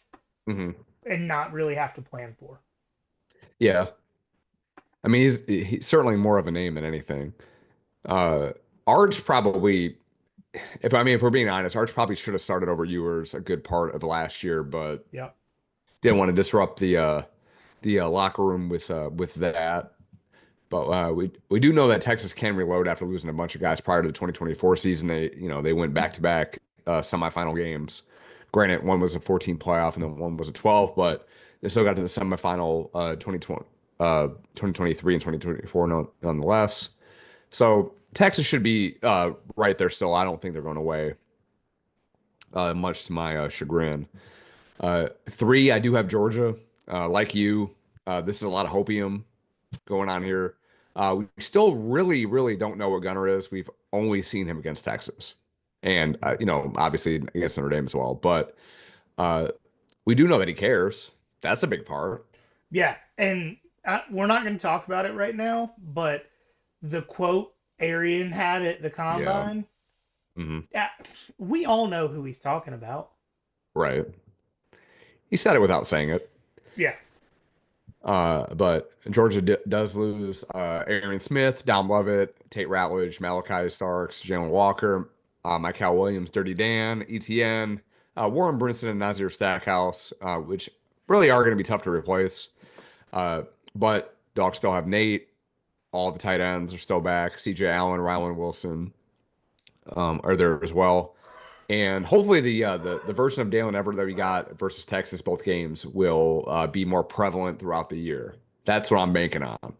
Hmm. and not really have to plan for. Yeah, I mean, he's certainly more of a name than anything. Uh, Arch probably, if we're being honest, Arch probably should have started over Ewers a good part of last year, but Yep. didn't want to disrupt the locker room with that. But we do know that Texas can reload after losing a bunch of guys prior to the 2024 season. They went back to back semifinal games. Granted, one was a 14 playoff and then one was a 12, but they still got to the semifinal 2023 and 2024 nonetheless. So Texas should be right there still. I don't think they're going away, much to my chagrin. 3, I do have Georgia. Like you, this is a lot of hopium going on here. We still really, really don't know what Gunner is. We've only seen him against Texas, and obviously against Notre Dame as well. But we do know that he cares. That's a big part. Yeah, and we're not going to talk about it right now, but the quote Arian had at the Yeah. combine, Hmm. yeah, we all know who he's talking about. Right. He said it without saying it. Yeah, But Georgia does lose Aaron Smith, Dom Lovett, Tate Ratledge, Malachi Starks, Jalen Walker, Michael Williams, Dirty Dan, ETN, Warren Brinson, and Nazir Stackhouse, which really are going to be tough to replace. But Dogs still have Nate. All the tight ends are still back. CJ Allen, Rylan Wilson are there as well. And hopefully the version of Dalen Everett that we got versus Texas both games will be more prevalent throughout the year. That's what I'm banking on.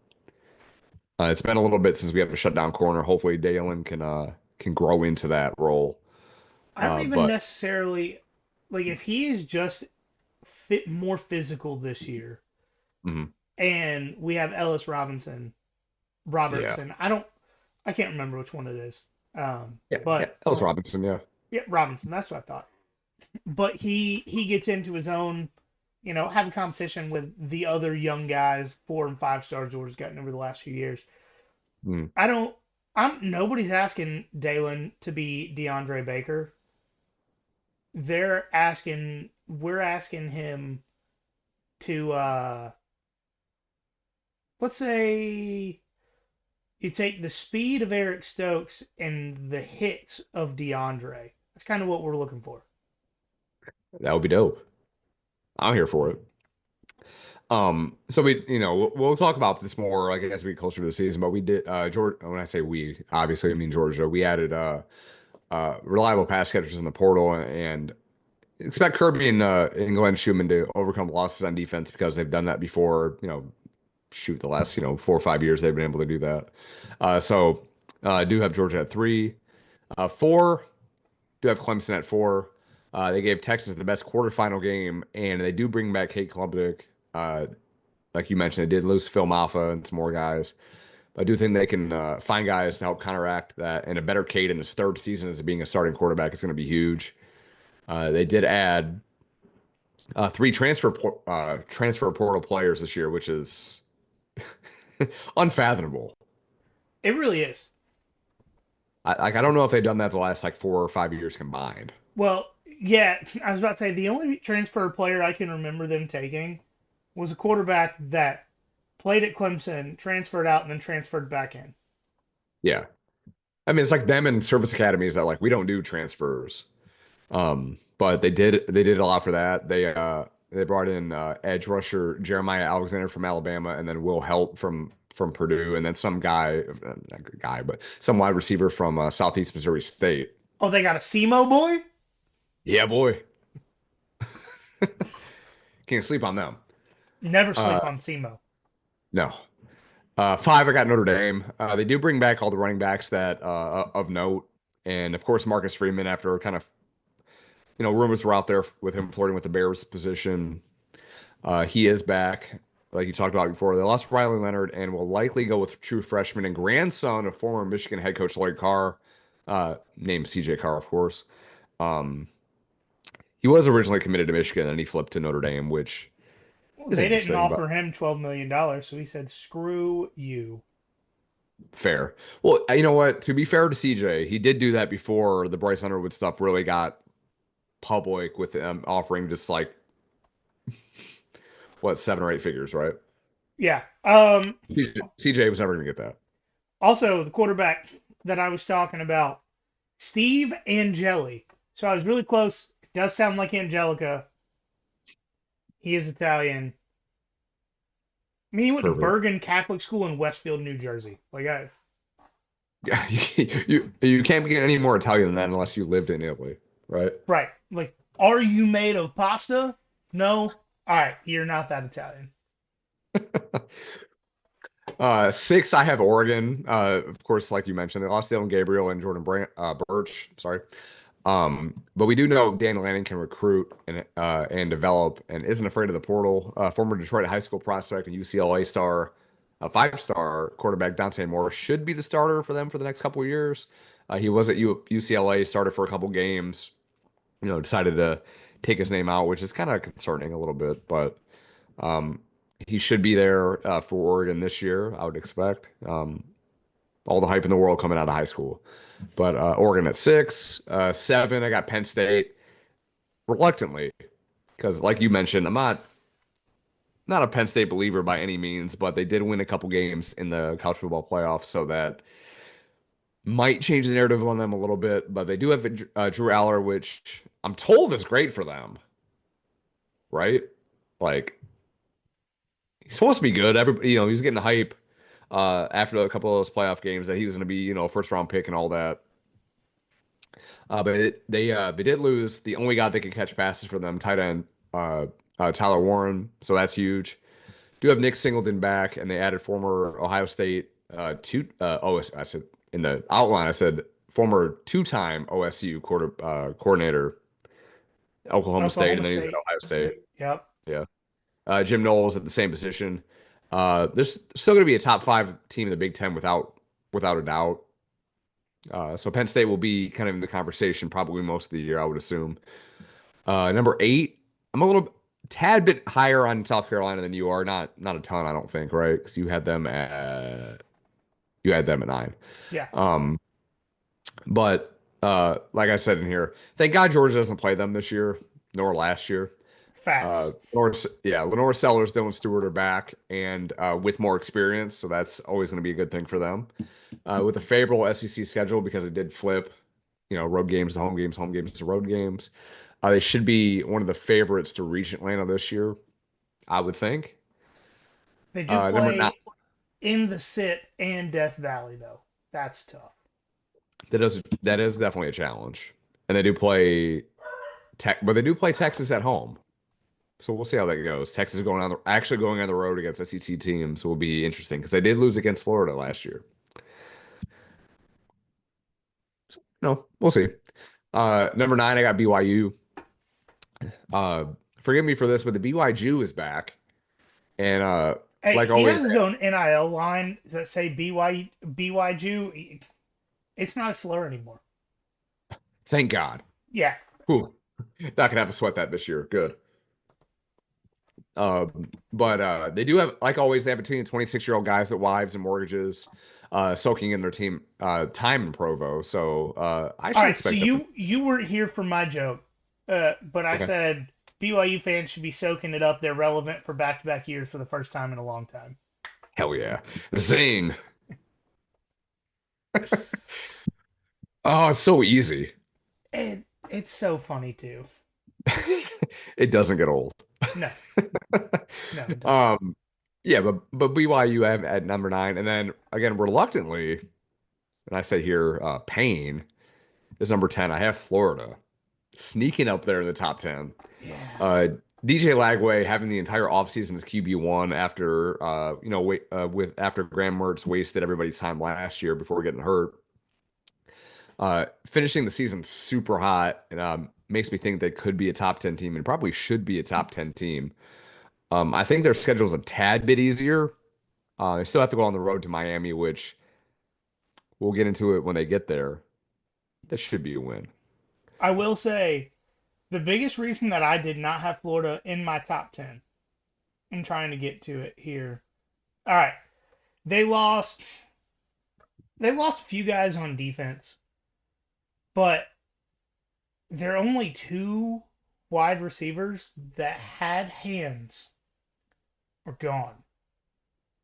It's been a little bit since we have a shutdown corner. Hopefully Dalen can grow into that role. I don't even But necessarily like if he is just more physical this year, mhm, and we have Ellis yeah, Robertson. I can't remember which one it is. Yeah, But Ellis Robinson. Yeah. yeah, Robinson, that's what I thought. But he gets into his own, having competition with the other young guys, 4 and 5 star Georgia's gotten over the last few years. Mm. I don't. Nobody's asking Dalen to be DeAndre Baker. We're asking him to, let's say you take the speed of Eric Stokes and the hits of DeAndre. That's kind of what we're looking for. That would be dope. I'm here for it. So we'll talk about this more, like, as we get closer to the season. But we did, George. When I say we, obviously I mean Georgia. We added reliable pass catchers in the portal, and expect Kirby and Glenn Schumann to overcome losses on defense because they've done that before. The last 4 or 5 years they've been able to do that. So I do have Georgia at 3, 4. Do have Clemson at 4. They gave Texas the best quarterfinal game, and they do bring back Kate Klubnik. Like you mentioned, they did lose Phil Maffa and some more guys. But I do think they can find guys to help counteract that, and a better Kate in his third season as being a starting quarterback is going to be huge. They did add 3 transfer portal players this year, which is unfathomable. It really is. I don't know if they've done that the last 4 or 5 years combined. Well, yeah, I was about to say the only transfer player I can remember them taking was a quarterback that played at Clemson, transferred out, and then transferred back in. Yeah. I mean, it's like them and service academies that we don't do transfers. But they did a lot for that. They brought in edge rusher Jeremiah Alexander from Alabama, and then Will Helt from Purdue, and then some guy, not a guy, but some wide receiver from Southeast Missouri State. Oh, they got a SEMO boy? Yeah, boy. Can't sleep on them. Never sleep on SEMO. No. 5, I got Notre Dame. They do bring back all the running backs that of note, and of course Marcus Freeman, after kind of rumors were out there with him flirting with the Bears position. He is back, like you talked about before. They lost Riley Leonard and will likely go with true freshman and grandson of former Michigan head coach Lloyd Carr, named C.J. Carr, of course. He was originally committed to Michigan, and he flipped to Notre Dame, which is they didn't interesting, offer but him $12 million, so he said, "Screw you." fair. Well, you know what? To be fair to CJ, he did do that before the Bryce Underwood stuff really got public, with him offering just 7 or 8 figures, right? Yeah. CJ was never going to get that. Also, the quarterback that I was talking about, Steve Angeli. So I was really close. It does sound like Angelica. He is Italian. I mean, he went to Perfect. Bergen Catholic School in Westfield, New Jersey. Yeah, you can't get any more Italian than that unless you lived in Italy, right? Right. Are you made of pasta? No. All right, you're not that Italian. 6, I have Oregon. Of course, like you mentioned, they lost Dylan Gabriel and Jordan Birch. Sorry. But we do know Dan Lanning can recruit and develop and isn't afraid of the portal. Former Detroit high school prospect and UCLA star, 5-star quarterback Dante Moore should be the starter for them for the next couple of years. He was at UCLA, started for a couple games, decided to take his name out, which is kind of concerning a little bit, but he should be there for Oregon this year, I would expect. All the hype in the world coming out of high school. But Oregon at 6. 7, I got Penn State. Reluctantly, because like you mentioned, I'm not a Penn State believer by any means, but they did win a couple games in the college football playoffs, so that might change the narrative on them a little bit. But they do have Drew Aller, which I'm told is great for them, right? He's supposed to be good. He's getting the hype after a couple of those playoff games that he was going to be, a first round pick and all that. But they did lose the only guy that could catch passes for them, tight end Tyler Warren, so that's huge. Do have Nick Singleton back, and they added former Ohio State I said in the outline, I said former 2-time OSU coordinator, Oklahoma State, and then he's at Ohio State. Yep. Yeah. Jim Knowles at the same position. There's still going to be a top 5 team in the Big Ten without a doubt. So Penn State will be kind of in the conversation probably most of the year, I would assume. Number 8, I'm a little tad bit higher on South Carolina than you are. Not a ton, I don't think, right? Because you had them at 9. Yeah, Um, but like I said in here, thank God Georgia doesn't play them this year, nor last year. facts. Lenore Sellers, Dylan Stewart are back and with more experience, so that's always going to be a good thing for them. With a favorable SEC schedule because it did flip, road games to home games to road games. They should be one of the favorites to reach Atlanta this year, I would think. They do Number 9, play in the sit and Death Valley though. That's tough. that is definitely a challenge, and they do play but they do play Texas at home. So we'll see how that goes. Texas actually going on the road against SEC teams will be interesting because they did lose against Florida last year. No, we'll see. Number 9, I got BYU. Forgive me for this, but the BYU is back, and Hey, like he always, has his own NIL line that say BYU. It's not a slur anymore. thank God. Yeah, Whew. Not gonna have to sweat that this year. Good. But they do have, like always, they have between 26-year-old guys with wives and mortgages, soaking in their team time in Provo. So I all should right, so expect them. you weren't here for my joke, but I Okay. said BYU fans should be soaking it up. They're relevant for back-to-back years for the first time in a long time. Hell yeah. Zing. Oh, it's so easy. And it's so funny too. It doesn't get old. No, no, it doesn't. Um, yeah, but BYU I have at number 9, and then again reluctantly, and I say here, Payne is number 10. I have Florida sneaking up there in the top 10. Yeah. DJ Lagway having the entire offseason as QB1 after after Graham Mertz wasted everybody's time last year before getting hurt. Finishing the season super hot and makes me think they could be a top 10 team and probably should be a top 10 team. I think their schedule is a tad bit easier. They still have to go on the road to Miami, which we'll get into it when they get there. That should be a win. I will say the biggest reason that I did not have Florida in my top 10, I'm trying to get to it here. All right. They lost a few guys on defense, but their only 2 wide receivers that had hands are gone.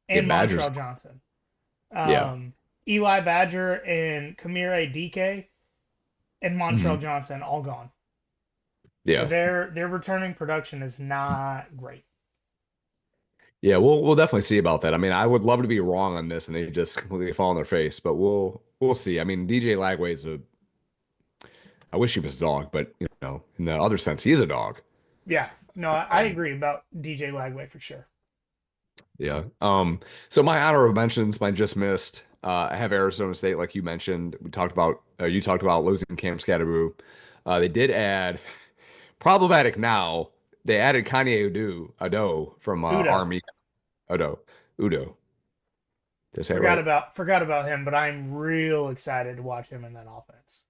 Yeah, And Badgers. Montreal Johnson. Yeah. Eli Badger and Kamire DK and Montreal Mhm. Johnson all gone. So Yeah. their returning production is not great. Yeah, we'll definitely see about that. I mean, I would love to be wrong on this and they just completely fall on their face, but we'll see. I mean, DJ Lagway's I wish he was a dog, but in the other sense, he is a dog. Yeah, no, I Um, agree about DJ Lagway for sure. yeah. So my honorable mentions, my just missed. I have Arizona State, like you mentioned. You talked about losing Cam Scatterboo. They did add problematic now. They added Kanye Ado from Udo. Army. Udo. Did I say it Forgot right? about forgot about him, but I'm real excited to watch him in that offense.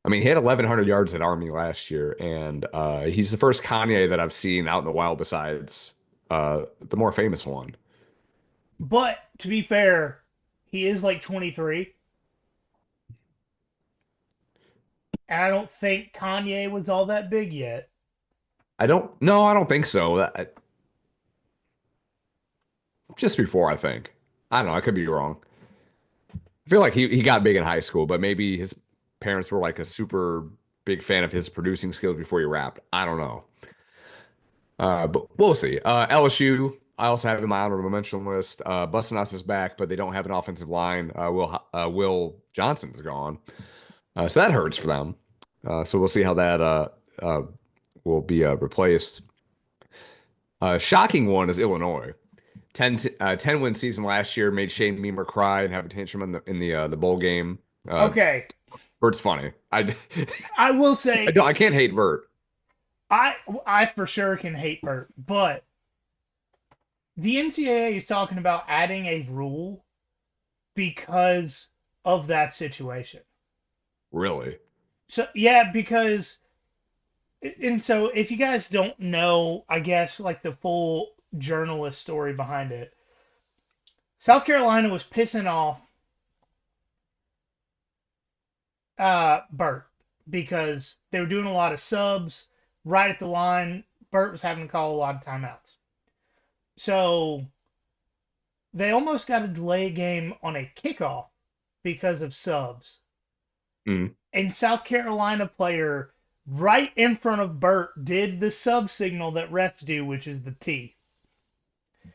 I mean, he had 1,100 yards at Army last year, and he's the first Kanye that I've seen out in the wild besides the more famous one. But to be fair, he is like 23, and I don't think Kanye was all that big yet. No, I don't think so. Just before, I think. I don't know. I could be wrong. I feel like he got big in high school, but maybe his parents were like a super big fan of his producing skills before he rapped. I don't know. But we'll see. LSU, I also have in my honorable mention list. Bustin' Us is back, but they don't have an offensive line. Will Johnson's gone. So that hurts for them. So we'll see how that will be replaced. Shocking one is Illinois. 10 win season last year made Shane Beamer cry and have a tantrum in the bowl game. Okay, Vert's funny. I will say I can't hate Vert. I for sure can hate Burt, but the NCAA is talking about adding a rule because of that situation. Really? So yeah, because and so if you guys don't know, I guess like the full journalist story behind it, South Carolina was pissing off Burt because they were doing a lot of subs right at the line. Burt was having to call a lot of timeouts. So they almost got a delay game on a kickoff because of subs. Mm, And South Carolina player right in front of Burt did the sub signal that refs do, which is the T.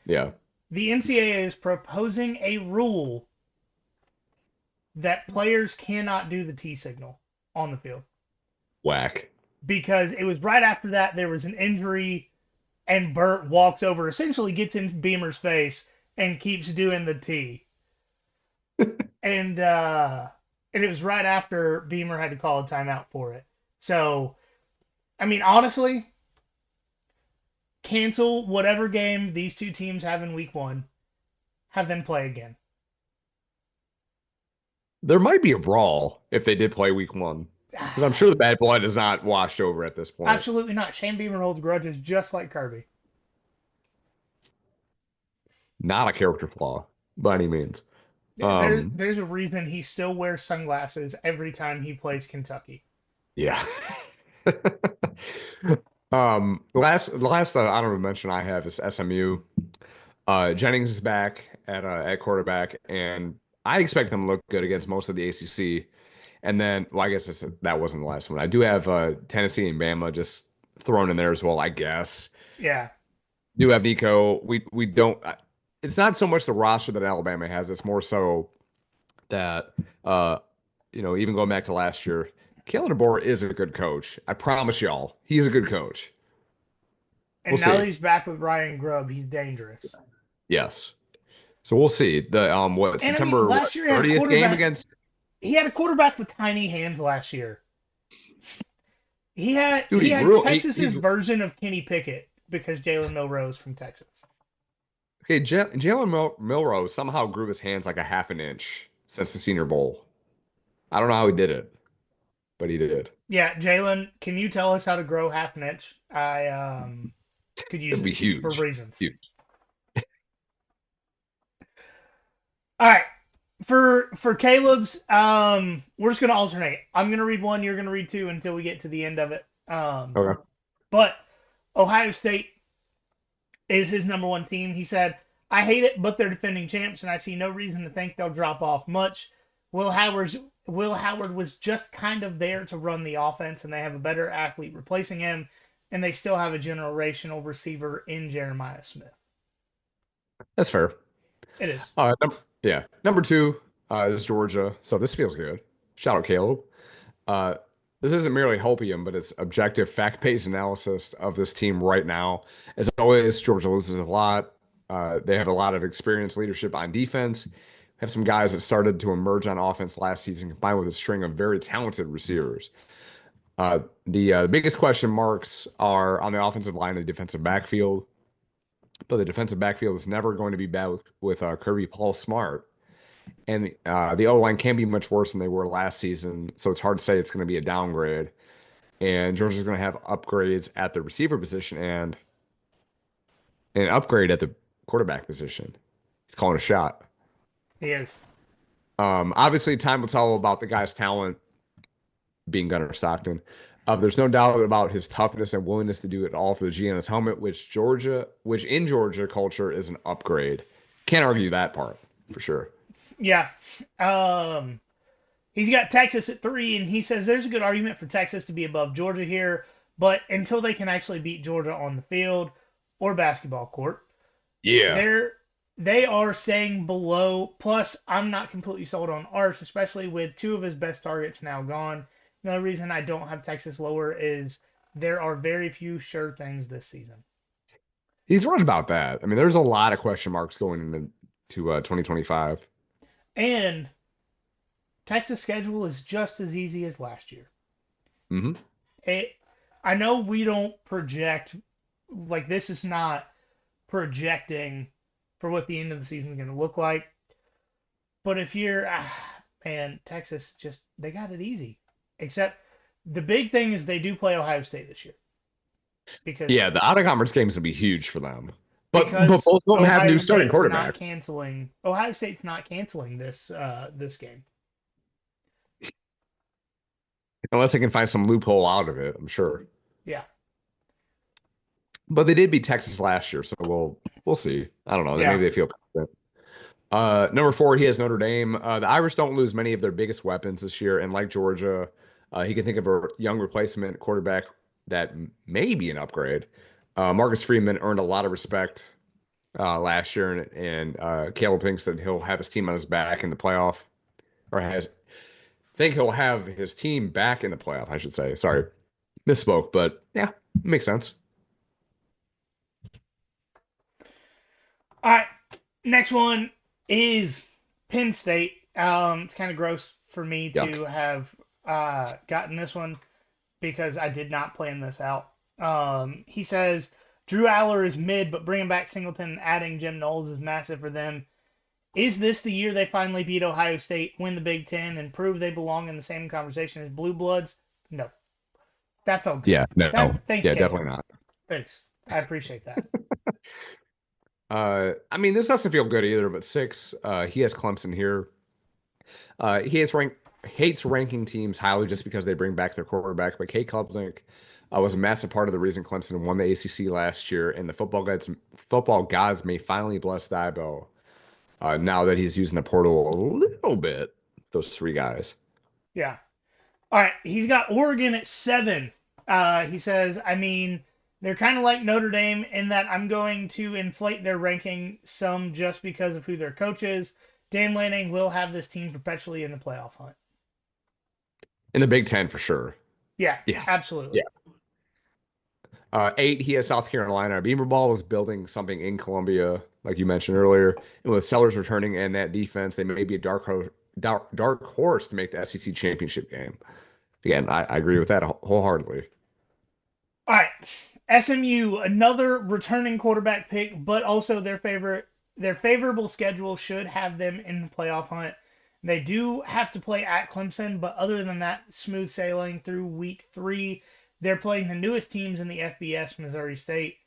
yeah. The NCAA is proposing a rule that players cannot do the T signal on the field Whack. because it was right after that there was an injury and Burt walks over, essentially gets in Beamer's face and keeps doing the T. And it was right after Beamer had to call a timeout for it. So, I mean, honestly, cancel whatever game these two teams have in week one, have them play again. There might be a brawl if they did play week one. Because I'm sure the bad blood is not washed over at this point. Absolutely not. Shane Beamer holds grudges just like Kirby. Not a character flaw by any means. There's a reason he still wears sunglasses every time he plays Kentucky. Yeah. Last honorable mention I have is SMU. Jennings is back at quarterback, and I expect them to look good against most of the ACC. And then, well, I guess that wasn't the last one. I do have Tennessee and Bama just thrown in there as well, I guess. Yeah. Do have Nico. We don't. It's not so much the roster that Alabama has. It's more so that even going back to last year, Kalen DeBoer is a good coach. I promise y'all, he's a good coach. And We'll now that see. he's back with Ryan Grubb, he's dangerous. Yes. So we'll see. The And I mean, September last year he had a 30th game quarterback. against. He had a quarterback with tiny hands last year. He had Dude, he he had grew. Texas's version of Kenny Pickett because Jalen Milrose from Texas. Okay, Jalen Milrose somehow grew his hands like a half an inch since the Senior Bowl. I don't know how he did it, but he did. Yeah, Jalen, can you tell us how to grow half an inch? I could use It'd be it for huge. reasons. Huge. All right. For Caleb's, we're just gonna alternate. I'm gonna read one, you're gonna read two until we get to the end of it. Okay. But Ohio State is his number one team. He said, I hate it, but they're defending champs, and I see no reason to think they'll drop off much. Will Howard was just kind of there to run the offense, and they have a better athlete replacing him, and they still have a generational receiver in Jeremiah Smith. That's fair. It is. Yeah. Number two is Georgia. So this feels good. Shout out Caleb. This isn't merely hopium, but it's objective, fact-based analysis of this team right now. As always, Georgia loses a lot. They have a lot of experienced leadership on defense. Have some guys that started to emerge on offense last season, combined with a string of very talented receivers. The biggest question marks are on the offensive line and the defensive backfield. But the defensive backfield is never going to be bad with Kirby Paul Smart. And the O-line can be much worse than they were last season, so it's hard to say it's going to be a downgrade. And Georgia's going to have upgrades at the receiver position and an upgrade at the quarterback position. He's calling a shot. He is. Obviously, time will tell about the guy's talent, being Gunnar Stockton. There's no doubt about his toughness and willingness to do it all for the G on his helmet, which in Georgia culture is an upgrade. Can't argue that part for sure. Yeah. He's got Texas at 3, and he says there's a good argument for Texas to be above Georgia here, but until they can actually beat Georgia on the field or basketball court, Yeah. they are staying below. Plus, I'm not completely sold on Arce, especially with two of his best targets now gone. The only reason I don't have Texas lower is there are very few sure things this season. He's right about that. I mean, there's a lot of question marks going into 2025. And Texas' schedule is just as easy as last year. Mm-hmm. I know we don't project, like this is not projecting for what the end of the season is going to look like. But if you're, man, Texas they got it easy. Except the big thing is they do play Ohio State this year because Yeah, the out of conference games would be huge for them. But because both of them have new starting quarterback. Ohio State's not canceling this game. Unless they can find some loophole out of it, I'm sure. Yeah. But they did beat Texas last year, so we'll see. I don't know. Yeah. Maybe they feel confident. Number 4, he has Notre Dame. The Irish don't lose many of their biggest weapons this year, and like Georgia, he can think of a young replacement quarterback that may be an upgrade. Marcus Freeman earned a lot of respect last year, and Caleb thinks that he'll have his team on his back in the playoff, or think he'll have his team back in the playoff, I should say. Sorry, misspoke, but yeah, makes sense. All right. Next one is Penn State. It's kind of gross for me to Yuck. have gotten this one because I did not plan this out. He says Drew Aller is mid, but bringing back Singleton and adding Jim Knowles is massive for them. Is this the year they finally beat Ohio State, win the Big Ten, and prove they belong in the same conversation as Blue Bloods? No. That felt good. Yeah, no, Thanks, yeah, Caleb. definitely not. Thanks. I appreciate that. I mean, this doesn't feel good either, but 6, he has Clemson here. Hates ranking teams highly just because they bring back their quarterback, but Kate Klubnik was a massive part of the reason Clemson won the ACC last year, and the football gods may finally bless Dabo now that he's using the portal a little bit. Those 3 guys. Yeah. All right. He's got Oregon at 7. He says, I mean, they're kind of like Notre Dame in that I'm going to inflate their ranking some just because of who their coach is. Dan Lanning will have this team perpetually in the playoff hunt. In the Big Ten for sure. Yeah, Yeah. absolutely. Yeah. 8, he has South Carolina. Beamer Ball is building something in Columbia, like you mentioned earlier. And with Sellers returning and that defense, they may be a dark horse to make the SEC championship game. Again, I agree with that wholeheartedly. All right. SMU, another returning quarterback pick, but also their favorable schedule should have them in the playoff hunt. They do have to play at Clemson, but other than that, smooth sailing through week 3. They're playing the newest teams in the FBS, Missouri State,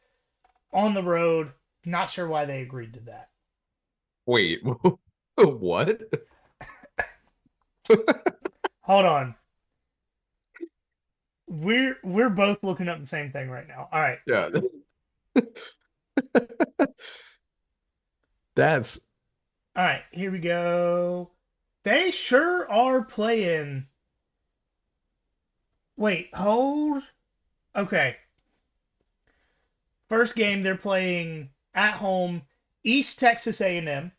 on the road. Not sure why they agreed to that. Wait, what? Hold on. We're both looking up the same thing right now. All right. Yeah. That's All right, here we go. They sure are playing. Wait, hold. Okay. First game they're playing at home, East Texas A&M.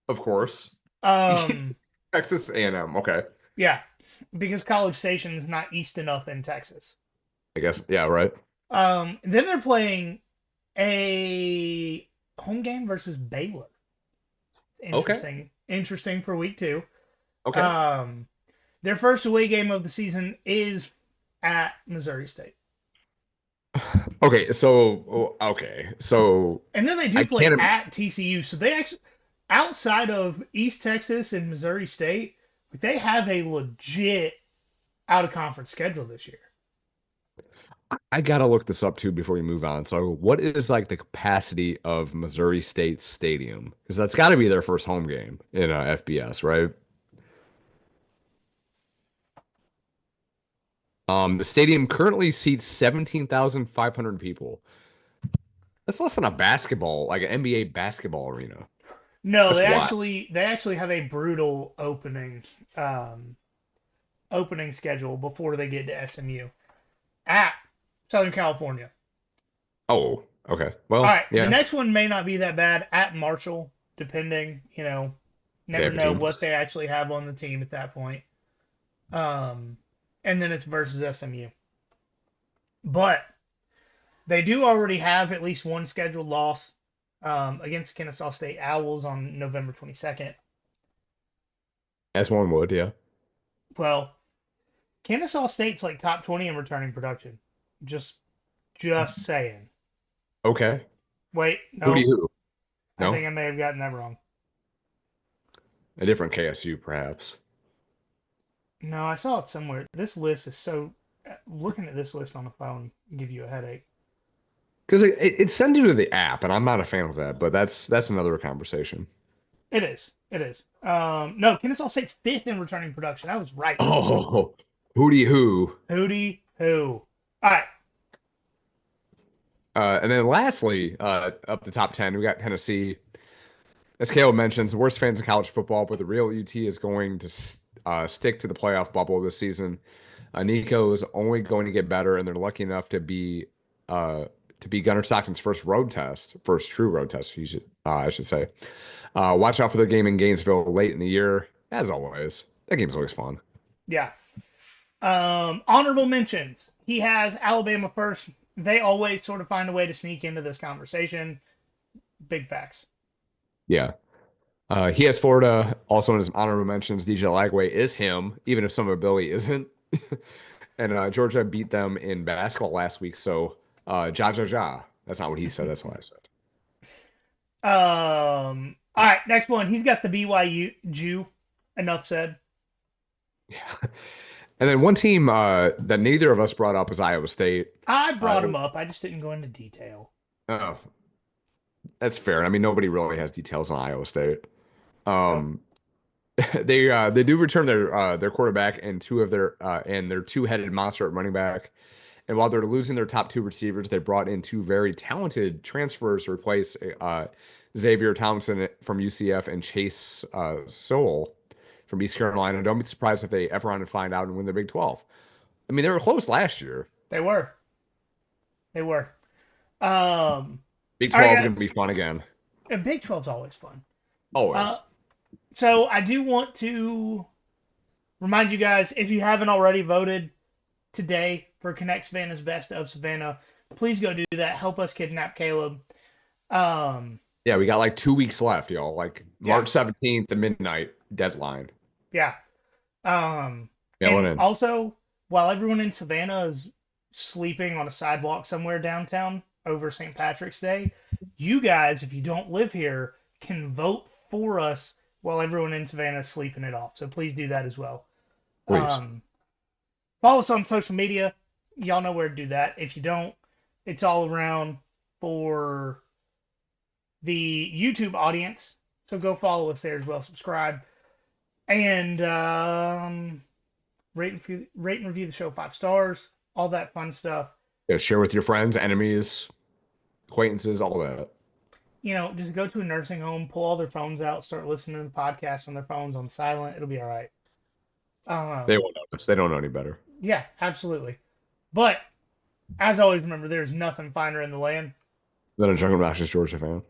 of course. Um, Texas A&M. Okay. yeah, because College Station is not east enough in Texas. I guess. Yeah. Right. Then they're playing a home game versus Baylor. Interesting. Interesting for week 2. Okay. Their first away game of the season is at Missouri State. Okay. So. And then they do play at TCU. So they actually, outside of East Texas and Missouri State, they have a legit out of conference schedule this year. I gotta look this up too before we move on. So, what is like the capacity of Missouri State Stadium? Because that's got to be their first home game in FBS, right? The stadium currently seats 17,500 people. That's less than a basketball, like an NBA basketball arena. No, That's they actually have a brutal opening schedule before they get to SMU at Southern California. Oh, okay. Well, All right, yeah. the next one may not be that bad at Marshall, depending, never know what they actually have on the team at that point. And then it's versus SMU. But they do already have at least one scheduled loss against Kennesaw State Owls on November 22nd. As one would, yeah. Well, Kennesaw State's like top 20 in returning production. Just saying. Okay. Wait, no. Who? No? I think I may have gotten that wrong. A different KSU, perhaps. No, I saw it somewhere. This list is so. Looking at this list on the phone give you a headache. Because it sends you to the app, and I'm not a fan of that. But that's another conversation. It is. It is. No, Kennesaw State's fifth in returning production. I was right. Oh, hootie hoo. Hootie hoo. All right. And then lastly, up the top 10, we got Tennessee. As Caleb mentions, the worst fans in college football, but the real UT is going to stick to the playoff bubble this season. Nico is only going to get better, and they're lucky enough to be Gunnar Stockton's first true road test. I should say. Watch out for their game in Gainesville late in the year, as always. That game's always fun. Yeah. Honorable mentions. He has Alabama first. They always sort of find a way to sneak into this conversation. Big facts. Yeah. He has Florida also in his honorable mentions. DJ Lagway is him, even if some of Billy isn't. And Georgia beat them in basketball last week, so ja ja ja. That's not what he said. That's what I said. All right, next one. He's got the BYU Jew. Enough said. Yeah. And then one team that neither of us brought up was Iowa State. I brought him up. I just didn't go into detail. Oh, that's fair. I mean, nobody really has details on Iowa State. They do return their quarterback and their two-headed monster at running back. And while they're losing their top two receivers, they brought in two very talented transfers to replace Xavier Thompson from UCF and Chase Sowell from East Carolina. Don't be surprised if they ever want to find out and win the Big 12. I mean, they were close last year. They were. Big 12 Right, going to be fun again. Big 12's always fun. Always. So I do want to remind you guys, if you haven't already voted today for Connect Savannah's Best of Savannah, please go do that. Help us kidnap Caleb. Yeah, we got like 2 weeks left, y'all. Like March 17th to midnight deadline. Yeah. Mail it in. Also, while everyone in Savannah is sleeping on a sidewalk somewhere downtown over St. Patrick's Day, you guys, if you don't live here, can vote for us while everyone in Savannah is sleeping it off. So please do that as well. Please. Follow us on social media. Y'all know where to do that. If you don't, it's all around for the YouTube audience. So go follow us there as well. Subscribe. And rate and review the show 5 stars. All that fun stuff. Yeah, share with your friends, enemies, acquaintances, all that. You know, just go to a nursing home, pull all their phones out, start listening to the podcast on their phones on silent. It'll be all right. They won't notice. They don't know any better. Yeah, absolutely. But as always, remember, there's nothing finer in the land than a drunken, obnoxious Georgia fan.